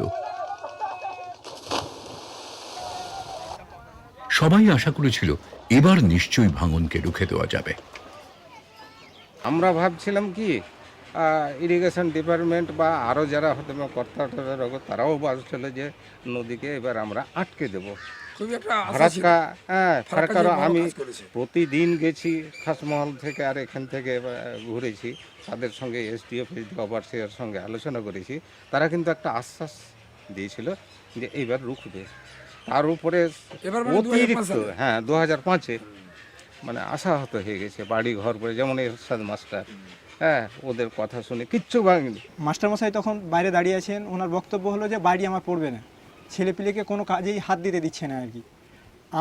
সবাই আশা করেছিল এবার নিশ্চয়ই ভাঙনকে রুখে দেওয়া যাবে। আমরা ভাবছিলাম কি ইরিগেশন ডিপার্টমেন্ট বা আরও যারা হয়তো কর্তা তারাও ভাবছিল যে নদীকে এবার আমরা আটকে দেবো। ফারাক্কারও আমি প্রতিদিন গেছি খাসমহল থেকে আর এখান থেকে ঘুরেছি, তাদের সঙ্গে এসডিও ওভারসিয়ার সঙ্গে আলোচনা করেছি। তারা কিন্তু একটা আশ্বাস দিয়েছিল যে এইবার রুখবে। তার উপরে অতিরিক্ত 2005-এ মানে আশাহত হয়ে গেছে বাড়ি ঘর করে, যেমন এরশাদ মাস্টার, ওদের কথা শুনে কিচ্ছু ভাঙেনি। মাস্টারমশাই তখন বাইরে দাঁড়িয়ে আছেন, ওনার বক্তব্য হলো যে বাড়ি আমার পড়বে না, ছেলেপিলেকে কোনো কাজেই হাত দিতে দিচ্ছে না আর কি।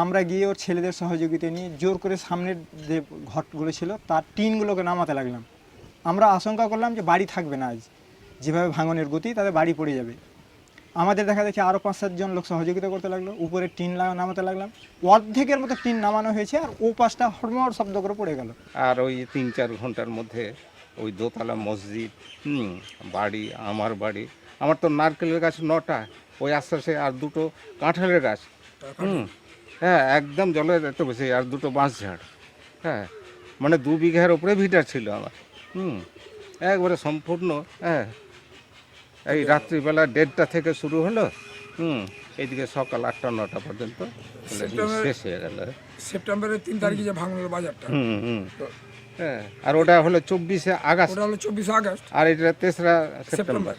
আমরা গিয়ে ওর ছেলেদের সহযোগিতা নিয়ে জোর করে সামনের যে ঘরগুলো ছিল তার টিনগুলোকে নামাতে লাগলাম। আমরা আশঙ্কা করলাম যে বাড়ি থাকবে না, আজ যেভাবে ভাঙনের গতি তাদের বাড়ি পড়ে যাবে। আমাদের দেখা দেখি আরও 5-7 জন লোক সহযোগিতা করতে লাগলো, উপরে টিন নামাতে লাগলাম। অর্ধেকের মতো টিন নামানো হয়েছে আর ও পাশটা হড়মড় শব্দ করে পড়ে গেল। আর ওই 3-4 ঘন্টার মধ্যে ওই দোতলা মসজিদ, বাড়ি, আমার বাড়ি, আমার তো নারকেলের গাছ 9টা, ওই আশ্বাসে আর 2টো কাঁঠালের গাছ, একদম জলের এত বেশি, আর 2টো বাঁশ ঝাড়, মানে 2 বিঘার উপরে ভিটার ছিল আমার, একবারে সম্পূর্ণ। এই রাত্রিবেলা 1:30টা থেকে শুরু হলো, এইদিকে সকাল 8টা-9টা পর্যন্ত শেষ হয়ে গেল। সেপ্টেম্বরের 3 তারিখে যে ভাঙনের বাজারটা, আর ওটা হলো 24শে আগস্ট, ওটা হলো 24শে আগস্ট, আর এটা 3রা সেপ্টেম্বর।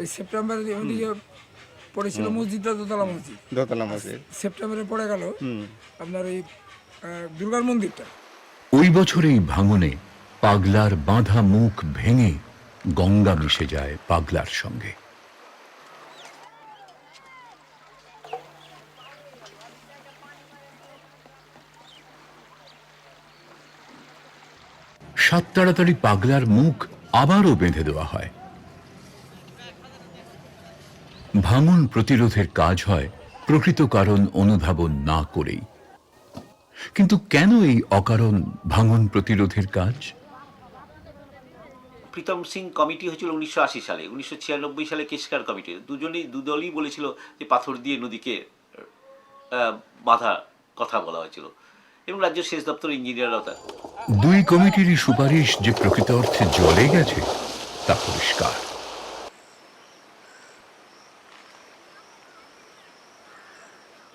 এই সেপ্টেম্বরে ওদিকে পড়েছিল মসজিদটা, দোতলা মসজিদ সেপ্টেম্বরে পড়ে গেল আপনার এই দুর্গার মন্দিরটা। ওই বছর এই ভাঙনে পাগলার বাঁধা মুখ ভেঙে গঙ্গা মিশে যায় পাগলার সঙ্গে। সাত তাড়াতাড়ি পাগলার মুখ আবারও বেঁধে দেওয়া হয়। ভাঙন প্রতিরোধের কাজ হয় প্রকৃত কারণ অনুধাবন না করেই। কিন্তু কেন এই অকারণ ভাঙন প্রতিরোধের কাজ? প্রীতম সিং কমিটি হয়েছিল 1980 সালে, 1996 সালে কেশকার কমিটি। দুদলই বলেছিল যে পাথর দিয়ে নদীকে বাঁধা কথা বলা হয়েছিল, এবং রাজ্য সেচ দপ্তর ইঞ্জিনিয়াররাও তার। 2 কমিটিরই সুপারিশ যে প্রকৃত অর্থে জলে গেছে তা পরিষ্কার।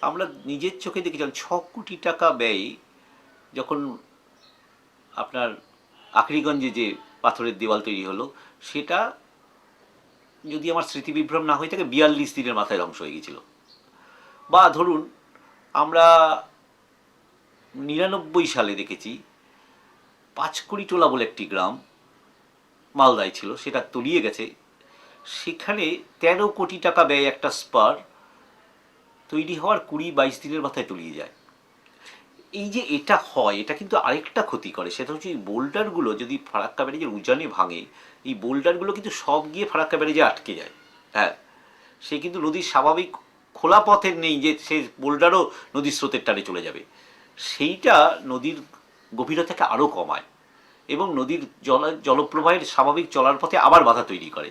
আমরা নিজের চোখে দেখেছিলাম 6 কোটি টাকা ব্যয় যখন আপনার আখরিগঞ্জে যে পাথরের দেওয়াল তৈরি হলো, সেটা যদি আমার স্মৃতি বিভ্রম না হয়ে থাকে 42 দিনের মাথায় ধ্বংস হয়ে গেছিল। বা ধরুন আমরা 99 সালে দেখেছি 5কড়িটোলা বলে একটি গ্রাম মালদায় ছিল, সেটা তলিয়ে গেছে। সেখানে 13 কোটি টাকা ব্যয় একটা স্পার তৈরি হওয়ার 20-22 দিনের মাথায় তলিয়ে যায়। এই যে এটা হয়, এটা কিন্তু আরেকটা ক্ষতি করে, সেটা হচ্ছে এই বোল্ডারগুলো যদি ফারাক্কা ব্যারেজের উজানে ভাঙে, এই বোল্ডারগুলো কিন্তু সব গিয়ে ফারাক্কা ব্যারেজে আটকে যায়। সে কিন্তু নদীর স্বাভাবিক খোলা পথের নেই যে সে বোল্ডারও নদীর স্রোতের টানে চলে যাবে। সেইটা নদীর গভীরতাকে আরও কমায় এবং নদীর জলপ্রবাহের স্বাভাবিক চলার পথে আবার বাধা তৈরি করে,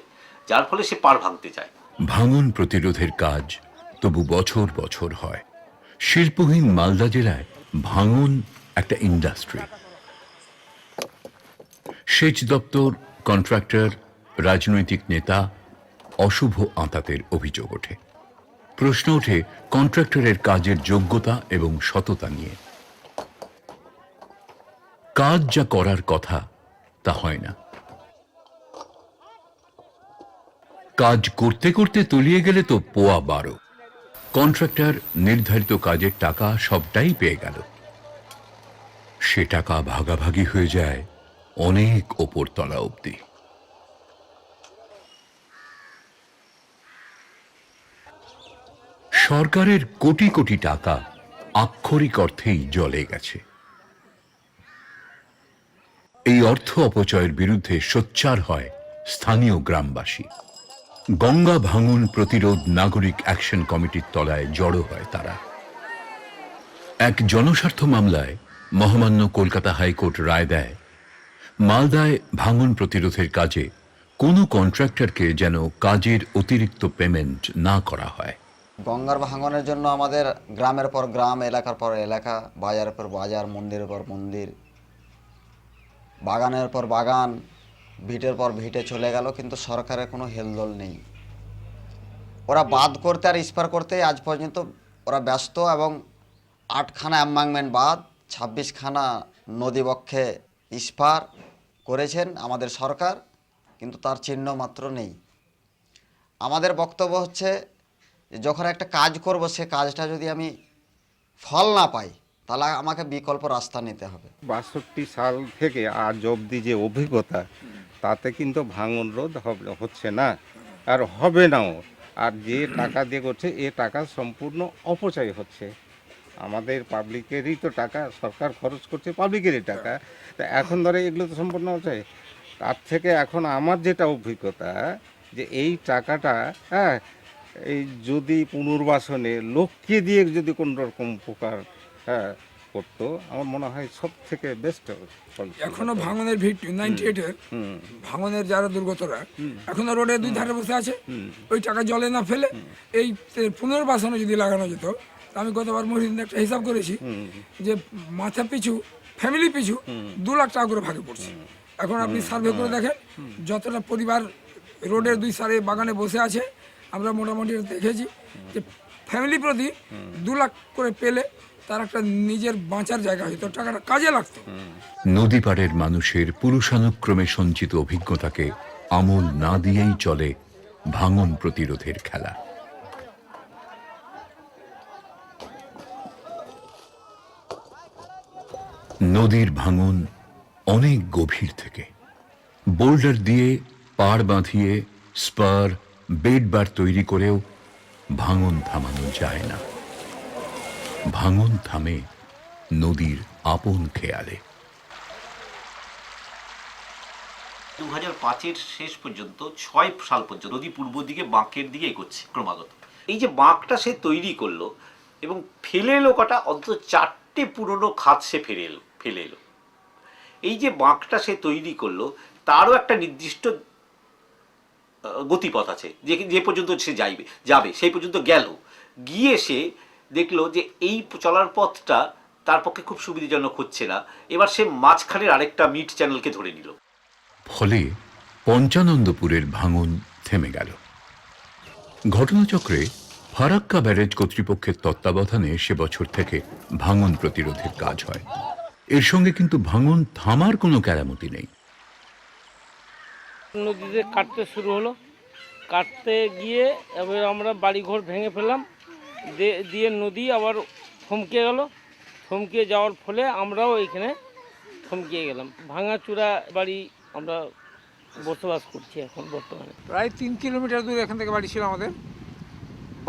যার ফলে সে পার ভাঙতে চায়। ভাঙন প্রতিরোধের কাজ তবু বছর বছর হয়। শিল্পহীন মালদা জেলায় ভাঙন একটা ইন্ডাস্ট্রি। সেচ দপ্তর, কন্ট্রাক্টর, রাজনৈতিক নেতা, অশুভ আঁতাতের অভিযোগ ওঠে। প্রশ্ন ওঠে কন্ট্রাক্টরের কাজের যোগ্যতা এবং সততা নিয়ে। কাজ যা করার কথা তা হয় না। কাজ করতে করতে তলিয়ে গেলে তো পোয়া 12। কন্ট্রাক্টর নির্ধারিত কাজের টাকা সবটাই পেয়ে গেল, সে টাকা ভাগাভাগি হয়ে যায় অনেক ওপরতলা অবধি। সরকারের কোটি কোটি টাকা আক্ষরিক অর্থেই জলে গেছে। এই অর্থ অপচয়ের বিরুদ্ধে সোচ্চার হয় স্থানীয় গ্রামবাসী। গঙ্গা ভাঙন প্রতিরোধ নাগরিক অ্যাকশন কমিটির তলায় জড়ো হয় তারা। এক জনস্বার্থ মামলায় মহামান্য কলকাতা হাইকোর্ট রায় দেয়, মালদায় ভাঙন প্রতিরোধের কাজে কোনো কন্ট্রাক্টরকে যেন কাজের অতিরিক্ত পেমেন্ট না করা হয়। গঙ্গার ভাঙনের জন্য আমাদের গ্রামের পর গ্রাম, এলাকার পর এলাকা, বাজারের পর বাজার, মন্দিরের পর মন্দির, বাগানের পর বাগান, ভিটের পর ভিটে চলে গেল, কিন্তু সরকারের কোনো হেলদোল নেই। ওরা বাঁধ করতে আর স্পার করতে আজ পর্যন্ত ওরা ব্যস্ত, এবং 8খানা এম্বাঙ্কমেন্ট বাঁধ, 26খানা নদীবক্ষে স্পার করেছেন আমাদের সরকার, কিন্তু তার চিহ্ন মাত্র নেই। আমাদের বক্তব্য হচ্ছে যখন একটা কাজ করব, সে কাজটা যদি আমি ফল না পাই, তাহলে আমাকে বিকল্প রাস্তা নিতে হবে। 62 সাল থেকে আজ অবধি যে অভিজ্ঞতা, তাতে কিন্তু ভাঙন রোধ হচ্ছে না, আর হবে নাও। আর যে টাকা দিয়ে করছে, এ টাকা সম্পূর্ণ অপচয় হচ্ছে। আমাদের পাবলিকেরই তো টাকা, সরকার খরচ করছে পাবলিকেরই টাকা। তা এখন ধরে এগুলো তো সম্পূর্ণ অপচয়। তার থেকে এখন আমার যেটা অভিজ্ঞতা, যে এই টাকাটা এই যদি পুনর্বাসনে লোককে দিয়ে যদি কোনো রকম উপকার করতো, আমার মনে হয় সব থেকে বেস্ট। এখনো ভাঙনের ভিট 98-এর ভাঙনের যারা দুর্গতরা এখনো রোডের দুই ধারে বসে আছে। ওই টাকা জলে না ফেলে এই পুনর্বাসনে যদি লাগানো যেত, আমি গতবার মহিদিন একটা হিসাব করেছি যে মাথা পিছু, ফ্যামিলি পিছু 2 লাখ টাকা করে ভাগে পড়ছে। এখন আপনি সার্ভে করে দেখেন, যতটা পরিবার রোডের দুই সারে বাগানে বসে আছে, আমরা মোটামুটি দেখেছি যে ফ্যামিলি প্রতি 2 লাখ করে পেলে তার একটা নিজের বাঁচার জায়গা হতো, টাকাটা কাজে লাগতো। নদী পাড়ের মানুষের পুরুষানুক্রমে সঞ্চিত অভিজ্ঞতাকে আমল না দিয়েই চলে ভাঙন প্রতিরোধের খেলা। নদীর ভাঙন অনেক গভীর থেকে। বোল্ডার দিয়ে পাড় বাঁধিয়ে স্পার, বেড বার তৈরি করেও ভাঙন থামানো যায় না। ভাঙন থামে নদীর আপন খেয়ালে। 2005-এর শেষ পর্যন্ত 6 সাল পর্যন্ত নদী পূর্ব দিকে বাঁকের দিকে এগোচ্ছে ক্রমাগত। এই যে বাঁকটা সে তৈরি করলো এবং ফেলে এলো কটা, অন্তত 4টে পুরনো খাত সে ফেলে এলো। এই যে বাঁকটা সে তৈরি করলো, তারও একটা নির্দিষ্ট গতিপথ আছে, যে পর্যন্ত সে যাবে সেই পর্যন্ত গেল। গিয়ে সে দেখলো যে এই চলার পথটা তার পক্ষে খুব সুবিধাজনক হচ্ছে না। এবার সে মাঝখানের আরেকটা মিড চ্যানেলকে ধরে নিল। ফলে পঞ্চানন্দপুরের ভাঙন থেমে গেল। ঘটনাচক্রে ফারাক্কা ব্যারেজ কর্তৃপক্ষের তত্ত্বাবধানে সে বছর থেকে ভাঙন প্রতিরোধের কাজ হয়। এর সঙ্গে কিন্তু ভাঙন থামার কোনো কেরামতি নেই। নদীতে কাটতে শুরু হলো, কাটতে গিয়ে এবার আমরা বাড়িঘর ভেঙে ফেললাম, দিয়ে নদী আবার থমকে গেল। থমকে যাওয়ার ফলে আমরাও এখানে থমকে গেলাম। ভাঙাচূড়া বাড়ি আমরা বসবাস করছি এখন বর্তমানে। প্রায় 3 কিলোমিটার দূরে এখান থেকে বাড়ি ছিল আমাদের।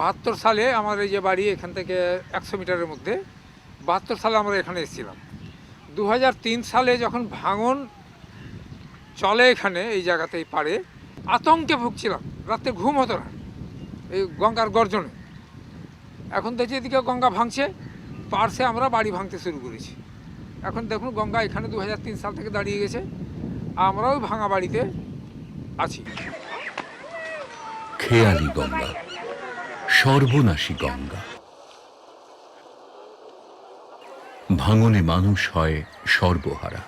72 সালে আমার এই যে বাড়ি, এখান থেকে 100 মিটারের মধ্যে। 72 সালে আমরা এখানে এসেছিলাম। 2003 সালে যখন ভাঙন চলে এখানে এই জায়গাতেই পারে, আতঙ্কে ভুগছিলাম, রাতে ঘুম হতো না এই গঙ্গার গর্জনে। এখন দেখছি এদিকে গঙ্গা ভাঙছে, পার্শ্বে আমরা বাড়ি ভাঙতে শুরু করেছি। এখন দেখুন গঙ্গা এখানে 2003 সাল থেকে দাঁড়িয়ে গেছে, আমরাও ভাঙা বাড়িতে আছি। খেয়ালি গঙ্গা, সর্বনাশী গঙ্গা। ভাঙনে মানুষ হয় সর্বহারা।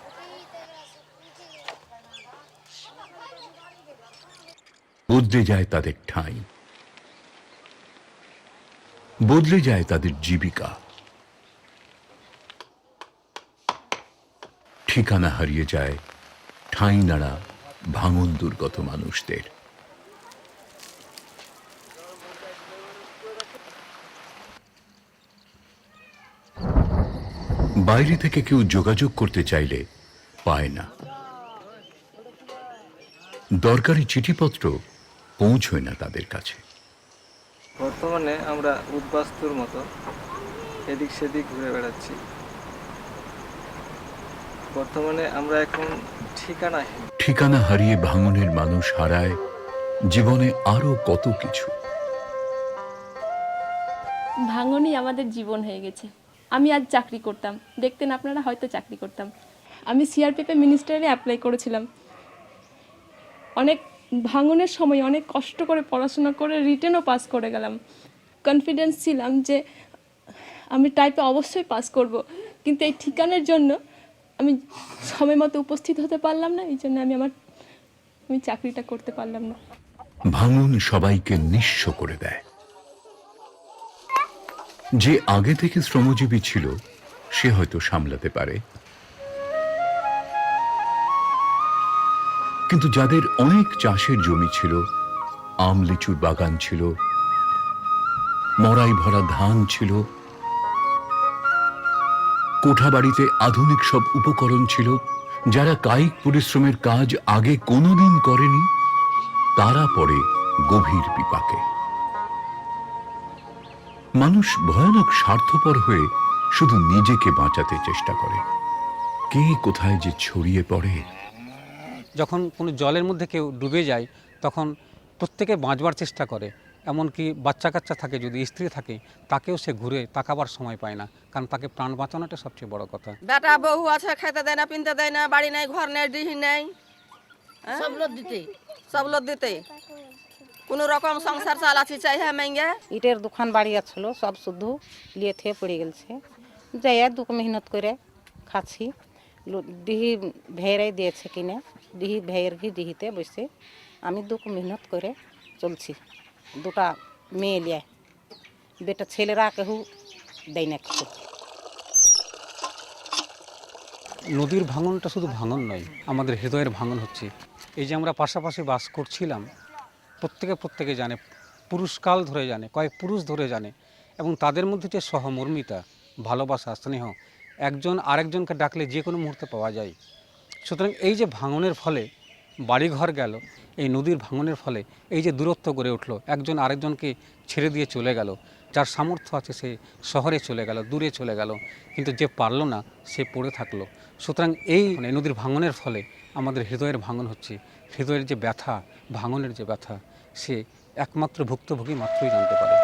বদলে যায় তাদের ঠাঁই, বদলে যায় তাদের জীবিকা, ঠিকানা হারিয়ে যায় ঠাঁই নাড়া ভাঙন দুর্গত মানুষদের। বাইরে থেকে কেউ যোগাযোগ করতে চাইলে পায় না, দরকারি চিঠিপত্র পৌঁছয় না তাদের কাছে। বর্তমানে আমরা উদ্বাস্তুর মতো এদিক সেদিক ঘুরে বেড়াচ্ছি। বর্তমানে আমরা এখন ঠিকানা হারিয়ে ভাঙনের মানুষ হারায় জীবনে আরো কত কিছু। ভাঙনই আমাদের জীবন হয়ে গেছে। আমি আজ চাকরি করতাম, দেখতেন আপনারা হয়তো চাকরি করতাম। আমি সিআরপিএফে মিনিস্টারে অ্যাপ্লাই করেছিলাম। অনেক ভাঙনের সময় অনেক কষ্ট করে পড়াশোনা করে রিটেনও পাস করে গেলাম। কনফিডেন্স ছিলাম যে আমি টাইপে অবশ্যই পাস করব, কিন্তু এই ঠিকানার জন্য আমি সময় মতো উপস্থিত হতে পারলাম না। এই জন্য আমি চাকরিটা করতে পারলাম না। ভাঙন সবাইকে নিঃস্ব করে দেয়। যে আগে থেকে শ্রমজীবী ছিল সে হয়তো সামলাতে পারে, কিন্তু যাদের অনেক চাষের জমি ছিল, আম লিচুর বাগান ছিল, মড়াই ভরা ধান ছিল, কোঠা বাড়িতে আধুনিক সব উপকরণ ছিল, যারা কায়িক পরিশ্রমের কাজ আগে কোনোদিন করেনি, তারা পড়ে গভীর বিপাকে। মানুষ ভয়ানক স্বার্থপর হয়ে শুধু নিজেকে বাঁচাতে চেষ্টা করে। কে কোথায় যে ছড়িয়ে পড়ে। যখন কোনো জলের মধ্যে কেউ ডুবে যায় তখন প্রত্যেকে বাঁচবার চেষ্টা করে, এমনকি বাচ্চা কাচ্চা থাকে, যদি স্ত্রী থাকে তাকেও সে ঘুরে তাকাবার সময় পায় না, কারণ তাকে প্রাণ বাঁচানোটা সবচেয়ে বড় কথা। বেটা বউ আছে, খেতে দেয় না, পিনতে দেয় না, বাড়ি নেই, ঘর নেই, ডিহি নেই, সব লোক দিতে কোনো রকম সংসার চালাচ্ছি চাই। হ্যাঁ মেঙ্গে ইটের দোকান বাড়ি আছিল, সব শুধু লিয়ে থে পড়ে গেছে। যাইয়া দুঃখ মেহনত করে খাচ্ছি। ডিহি ভেড়াই দিয়েছে কিনে, ডিহি ভেয়ের ঘি ডিহিতে বসে আমি দুঃখ মেহনত করে চলছি। দুটা মেয়ে লিয়ে, বেটা ছেলেরা কেউ দেয় না কিছু। নদীর ভাঙনটা শুধু ভাঙন নয়, আমাদের হৃদয়ের ভাঙন হচ্ছে। এই যে আমরা পাশাপাশি বাস করছিলাম, প্রত্যেকে জানে, পুরুষকাল ধরে জানে, কয়েক পুরুষ ধরে জানে, এবং তাদের মধ্যে যে সহমর্মিতা, ভালোবাসা, স্নেহ, একজন আরেকজনকে ডাকলে যে কোনো মুহূর্তে পাওয়া যায়। সুতরাং এই যে ভাঙনের ফলে বাড়িঘর গেল, এই নদীর ভাঙনের ফলে এই যে দূরত্ব গড়ে উঠলো, একজন আরেকজনকে ছেড়ে দিয়ে চলে গেল, যার সামর্থ্য আছে সে শহরে চলে গেল, দূরে চলে গেল, কিন্তু যে পারলো না সে পড়ে থাকলো। সুতরাং এই নদীর ভাঙনের ফলে আমাদের হৃদয়ের ভাঙন হচ্ছে। হৃদয়ের যে ব্যথা, ভাঙনের যে ব্যথা, সে একমাত্র ভুক্তভোগী মাত্রই জানতে পারে।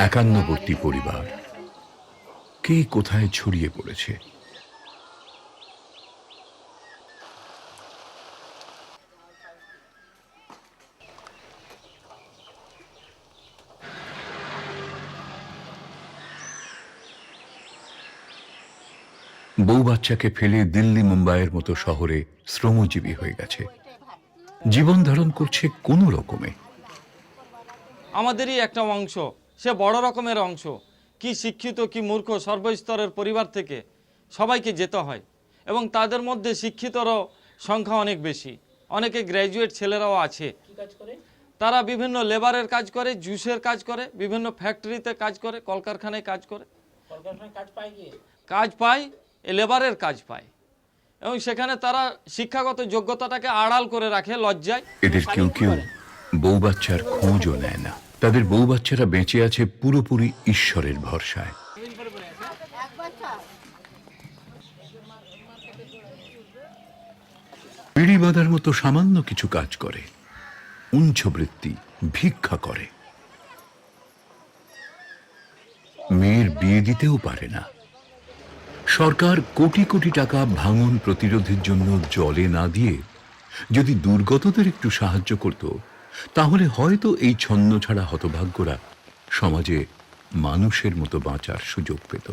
একান্নবর্তী পরিবার কে কোথায় ছড়িয়ে পড়েছে। বউ বাচ্চাকে ফেলে দিল্লি মুম্বাইয়ের মতো শহরে শ্রমজীবী হয়ে গেছে, জীবন ধারণ করছে কোনো রকমে। আমাদেরই একটা অংশ, সে বড় রকমের অংশ, কি শিক্ষিত কি মূর্খ সর্বস্তরের পরিবার থেকে সবাইকে যেতে হয়, এবং তাদের মধ্যে শিক্ষিতরও সংখ্যা অনেক বেশি। অনেকে গ্র্যাজুয়েট ছেলেরাও আছে, তারা বিভিন্ন লেবারের কাজ করে, জুসের কাজ করে, বিভিন্ন ফ্যাক্টরিতে কাজ করে, কলকারখানায় কাজ করে, কাজ পায়, লেবারের কাজ পায়, এবং সেখানে তারা শিক্ষাগত যোগ্যতাটাকে আড়াল করে রাখে লজ্জায়। এদের কেউ কেউ বউ বাচ্চার খোঁজও নেয় না, তাদের বউ বাচ্চারা বেঁচে আছে পুরোপুরি ঈশ্বরের ভরসায়। বিড়ি বাঁধার মতো সামান্য কিছু কাজ করে, উঞ্চবৃত্তি, ভিক্ষা করে। মেয়ের বিয়ে দিতেও পারে না। সরকার কোটি কোটি টাকা ভাঙন প্রতিরোধের জন্য জলে না দিয়ে যদি দুর্গতদের একটু সাহায্য করত, তাহলে হয়তো এই ছন্নছাড়া হতভাগ্যরা সমাজে মানুষের মতো বাঁচার সুযোগ পেত।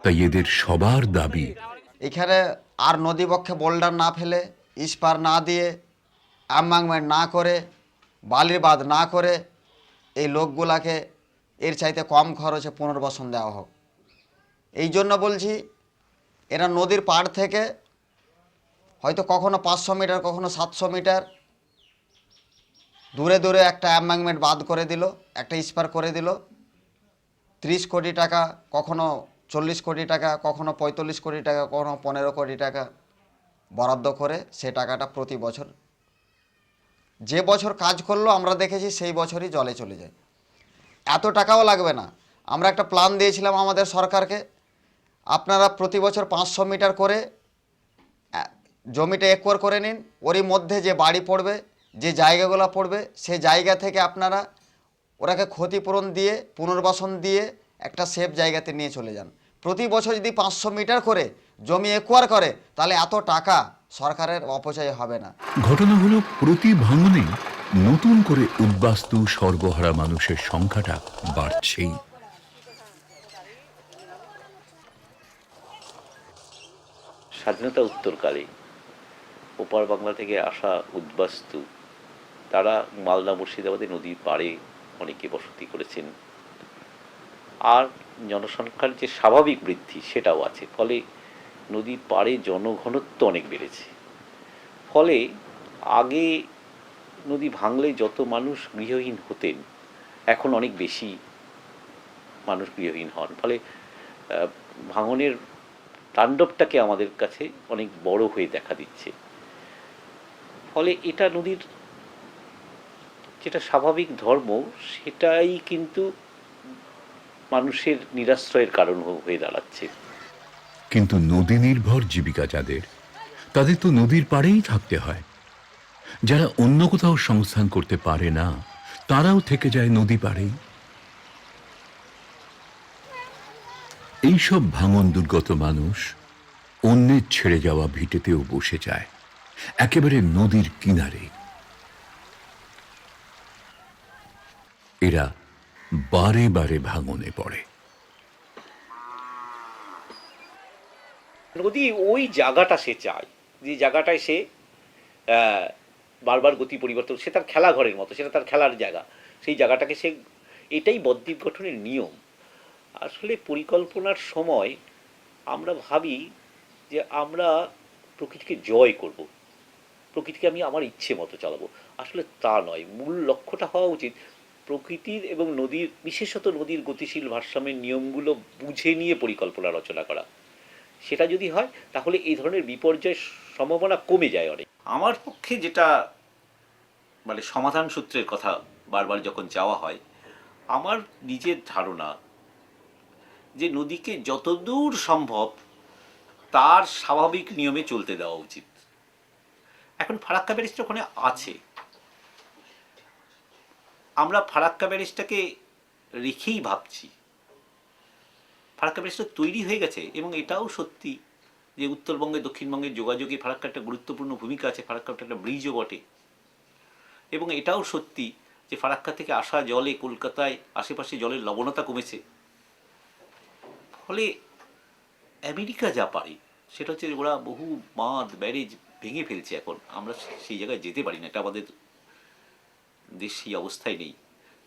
তাই এদের সবার দাবি, এখানে আর নদীবক্ষে বোল্ডার না ফেলে, ইস্পার না দিয়ে, অ্যাম্বাঙ্কমেন্ট না করে, বালির বাঁধ না করে এই লোকগুলাকে এর চাইতে কম খরচে পুনর্বাসন দেওয়া হোক। এই জন্য বলছি, এরা নদীর পাড় থেকে হয়তো কখনো 500 মিটার, কখনো 700 মিটার দূরে দূরে একটা অ্যাম্বাঙ্কমেন্ট বাঁধ করে দিল, একটা ইস্পার করে দিল। 30 কোটি টাকা, কখনো 40 কোটি টাকা, কখনো 45 কোটি টাকা, কখনো 15 কোটি টাকা বরাদ্দ করে সে টাকাটা প্রতি বছর যে বছর কাজ করলো আমরা দেখেছি সেই বছরই জলে চলে যায়। এত টাকাও লাগবে না। আমরা একটা প্ল্যান দিয়েছিলাম আমাদের সরকারকে, আপনারা প্রতি বছর 500 মিটার করে জমিটা একর করে নিন, ওরই মধ্যে যে বাড়ি পড়বে, যে জায়গাগুলো পড়বে, সেই জায়গা থেকে আপনারা ওরাকে ক্ষতিপূরণ দিয়ে, পুনর্বাসন দিয়ে একটা সেফ জায়গাতে নিয়ে চলে যান। প্রতি বছর যদি 500 মিটার করে জমি একোয়ার করে, তাহলে এত টাকা সরকারের অপচয় হবে না। ঘটনা হলো প্রতি ভাঙনে নতুন করে উদ্বাস্তু সর্বহারা মানুষের সংখ্যাটা বাড়ছেই। স্বাধীনতা উত্তরকালে ওপার বাংলা থেকে আসা উদ্বাস্তু তারা মালদা মুর্শিদাবাদে নদীর পাড়ে অনেকে বসতি করেছেন, আর জনসংখ্যার যে স্বাভাবিক বৃদ্ধি সেটাও আছে। ফলে নদীর পাড়ে জনঘনত্ব অনেক বেড়েছে। ফলে আগে নদী ভাঙলে যত মানুষ গৃহহীন হতেন, এখন অনেক বেশি মানুষ গৃহহীন হন। ফলে ভাঙনের তাণ্ডবটাকে আমাদের কাছে অনেক বড় হয়ে দেখা দিচ্ছে। ফলে এটা নদীর যেটা স্বাভাবিক ধর্ম, সেটাই কিন্তু মানুষের নিরাশ্রয়ের কারণ হয়ে দাঁড়াচ্ছে। কিন্তু নদী নির্ভর জীবিকা যাদের, তাদের তো নদীর পাড়েই থাকতে হয়। যারা অন্য কোথাও সংস্থান করতে পারে না, তারাও থেকে যায় নদী পাড়েই। এইসব ভাঙন দুর্গত মানুষ অন্যের ছেড়ে যাওয়া ভিটেতেও বসে যায়, একেবারে নদীর কিনারে। এরা বারে বারে ভাঙনে পড়ে। নদী ওই জায়গাটা সে চায়, যে জায়গাটায় সে বারবার গতি পরিবর্তন, সে তার খেলাঘরের মতো, সেটা তার খেলার জায়গা, সেই জায়গাটাকে সে, এটাই বদ্বীপ গঠনের নিয়ম। আসলে পরিকল্পনার সময় আমরা ভাবি যে আমরা প্রকৃতিকে জয় করব, প্রকৃতিকে আমি আমার ইচ্ছে মতো চালাবো। আসলে তা নয়। মূল লক্ষ্যটা হওয়া উচিত প্রকৃতির এবং নদীর, বিশেষত নদীর গতিশীল ভারসাম্যের নিয়মগুলো বুঝে নিয়ে পরিকল্পনা রচনা করা। সেটা যদি হয় তাহলে এই ধরনের বিপর্যয়ের সম্ভাবনা কমে যায় অনেক। আমার পক্ষে যেটা মানে সমাধান সূত্রের কথা বারবার যখন চাওয়া হয়, আমার নিজের ধারণা যে নদীকে যতদূর সম্ভব তার স্বাভাবিক নিয়মে চলতে দেওয়া উচিত। এখন ফারাক্কা ব্যারেজটা ওখানে আছে, আমরা ফারাক্কা ব্যারেজটাকে রেখেই ভাবছি। ফারাক্কা ব্যারেজটা তৈরি হয়ে গেছে এবং এটাও সত্যি যে উত্তরবঙ্গে দক্ষিণবঙ্গের যোগাযোগে ফারাক্কা একটা গুরুত্বপূর্ণ ভূমিকা আছে, ফারাক্কাটা একটা ব্রিজও বটে। এবং এটাও সত্যি যে ফারাক্কা থেকে আসা জলে কলকাতায় আশেপাশে জলের লবণতা কমেছে। ফলে আমেরিকা যা পারে সেটা হচ্ছে ওরা বহু বাঁধ ব্যারেজ ভেঙে ফেলছে, এখন আমরা সেই জায়গায় যেতে পারি না, এটা আমাদের দেশ সেই অবস্থায় নেই।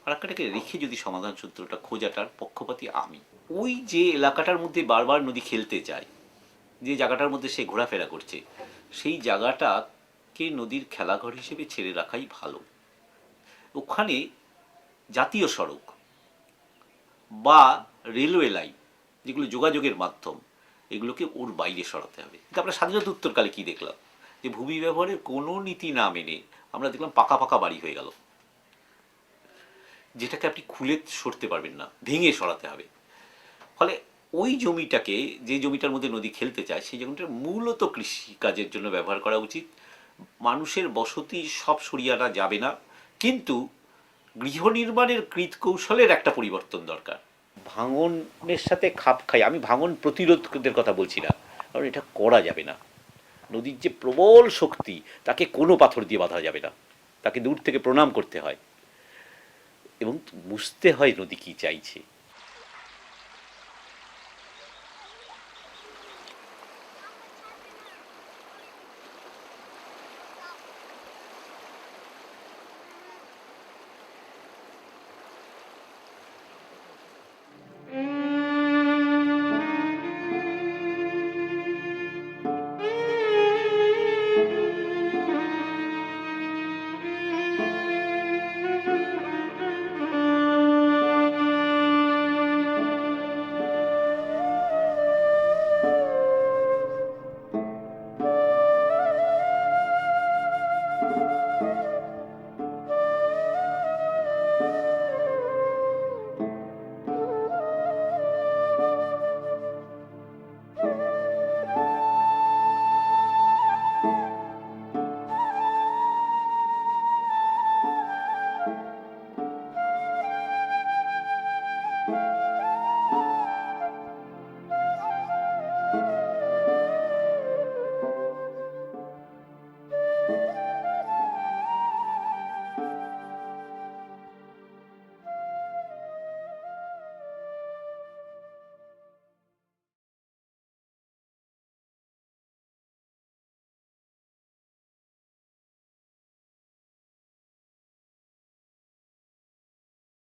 ফারাক্কাটাকে রেখে যদি সমাধান সূত্রটা খোঁজাটার পক্ষপাতী আমি। ওই যে এলাকাটার মধ্যে বারবার নদী খেলতে যায়, যে জায়গাটার মধ্যে সে ঘোরাফেরা করছে, সেই জায়গাটাকে নদীর খেলাঘর হিসেবে ছেড়ে রাখাই ভালো। ওখানে জাতীয় সড়ক বা রেলওয়ে লাইন, যেগুলো যোগাযোগের মাধ্যম, এগুলোকে ওর বাইরে সরাতে হবে। কিন্তু আমরা স্বাধীনতা উত্তরকালে কি দেখলাম, যে ভূমি ব্যবহারের কোনো নীতি না মেনে আমরা দেখলাম পাকা পাকা বাড়ি হয়ে গেল, যেটাকে আপনি খুলে সরতে পারবেন না, ভেঙে সরাতে হবে। ফলে ওই জমিটাকে, যে জমিটার মধ্যে নদী খেলতে চায়, সেই জমিটা মূলত কৃষিকাজের জন্য ব্যবহার করা উচিত। মানুষের বসতি সব সরিয়ে আনা যাবে না, কিন্তু গৃহ নির্মাণের কৌশলের একটা পরিবর্তন দরকার। ভাঙনের সাথে খাপ খাই, আমি ভাঙন প্রতিরোধের কথা বলছি না, কারণ এটা করা যাবে না। নদীর যে প্রবল শক্তি, তাকে কোনো পাথর দিয়ে বাঁধা যাবে না, তাকে দূর থেকে প্রণাম করতে হয় এবং বুঝতে হয় নদী কী চাইছে।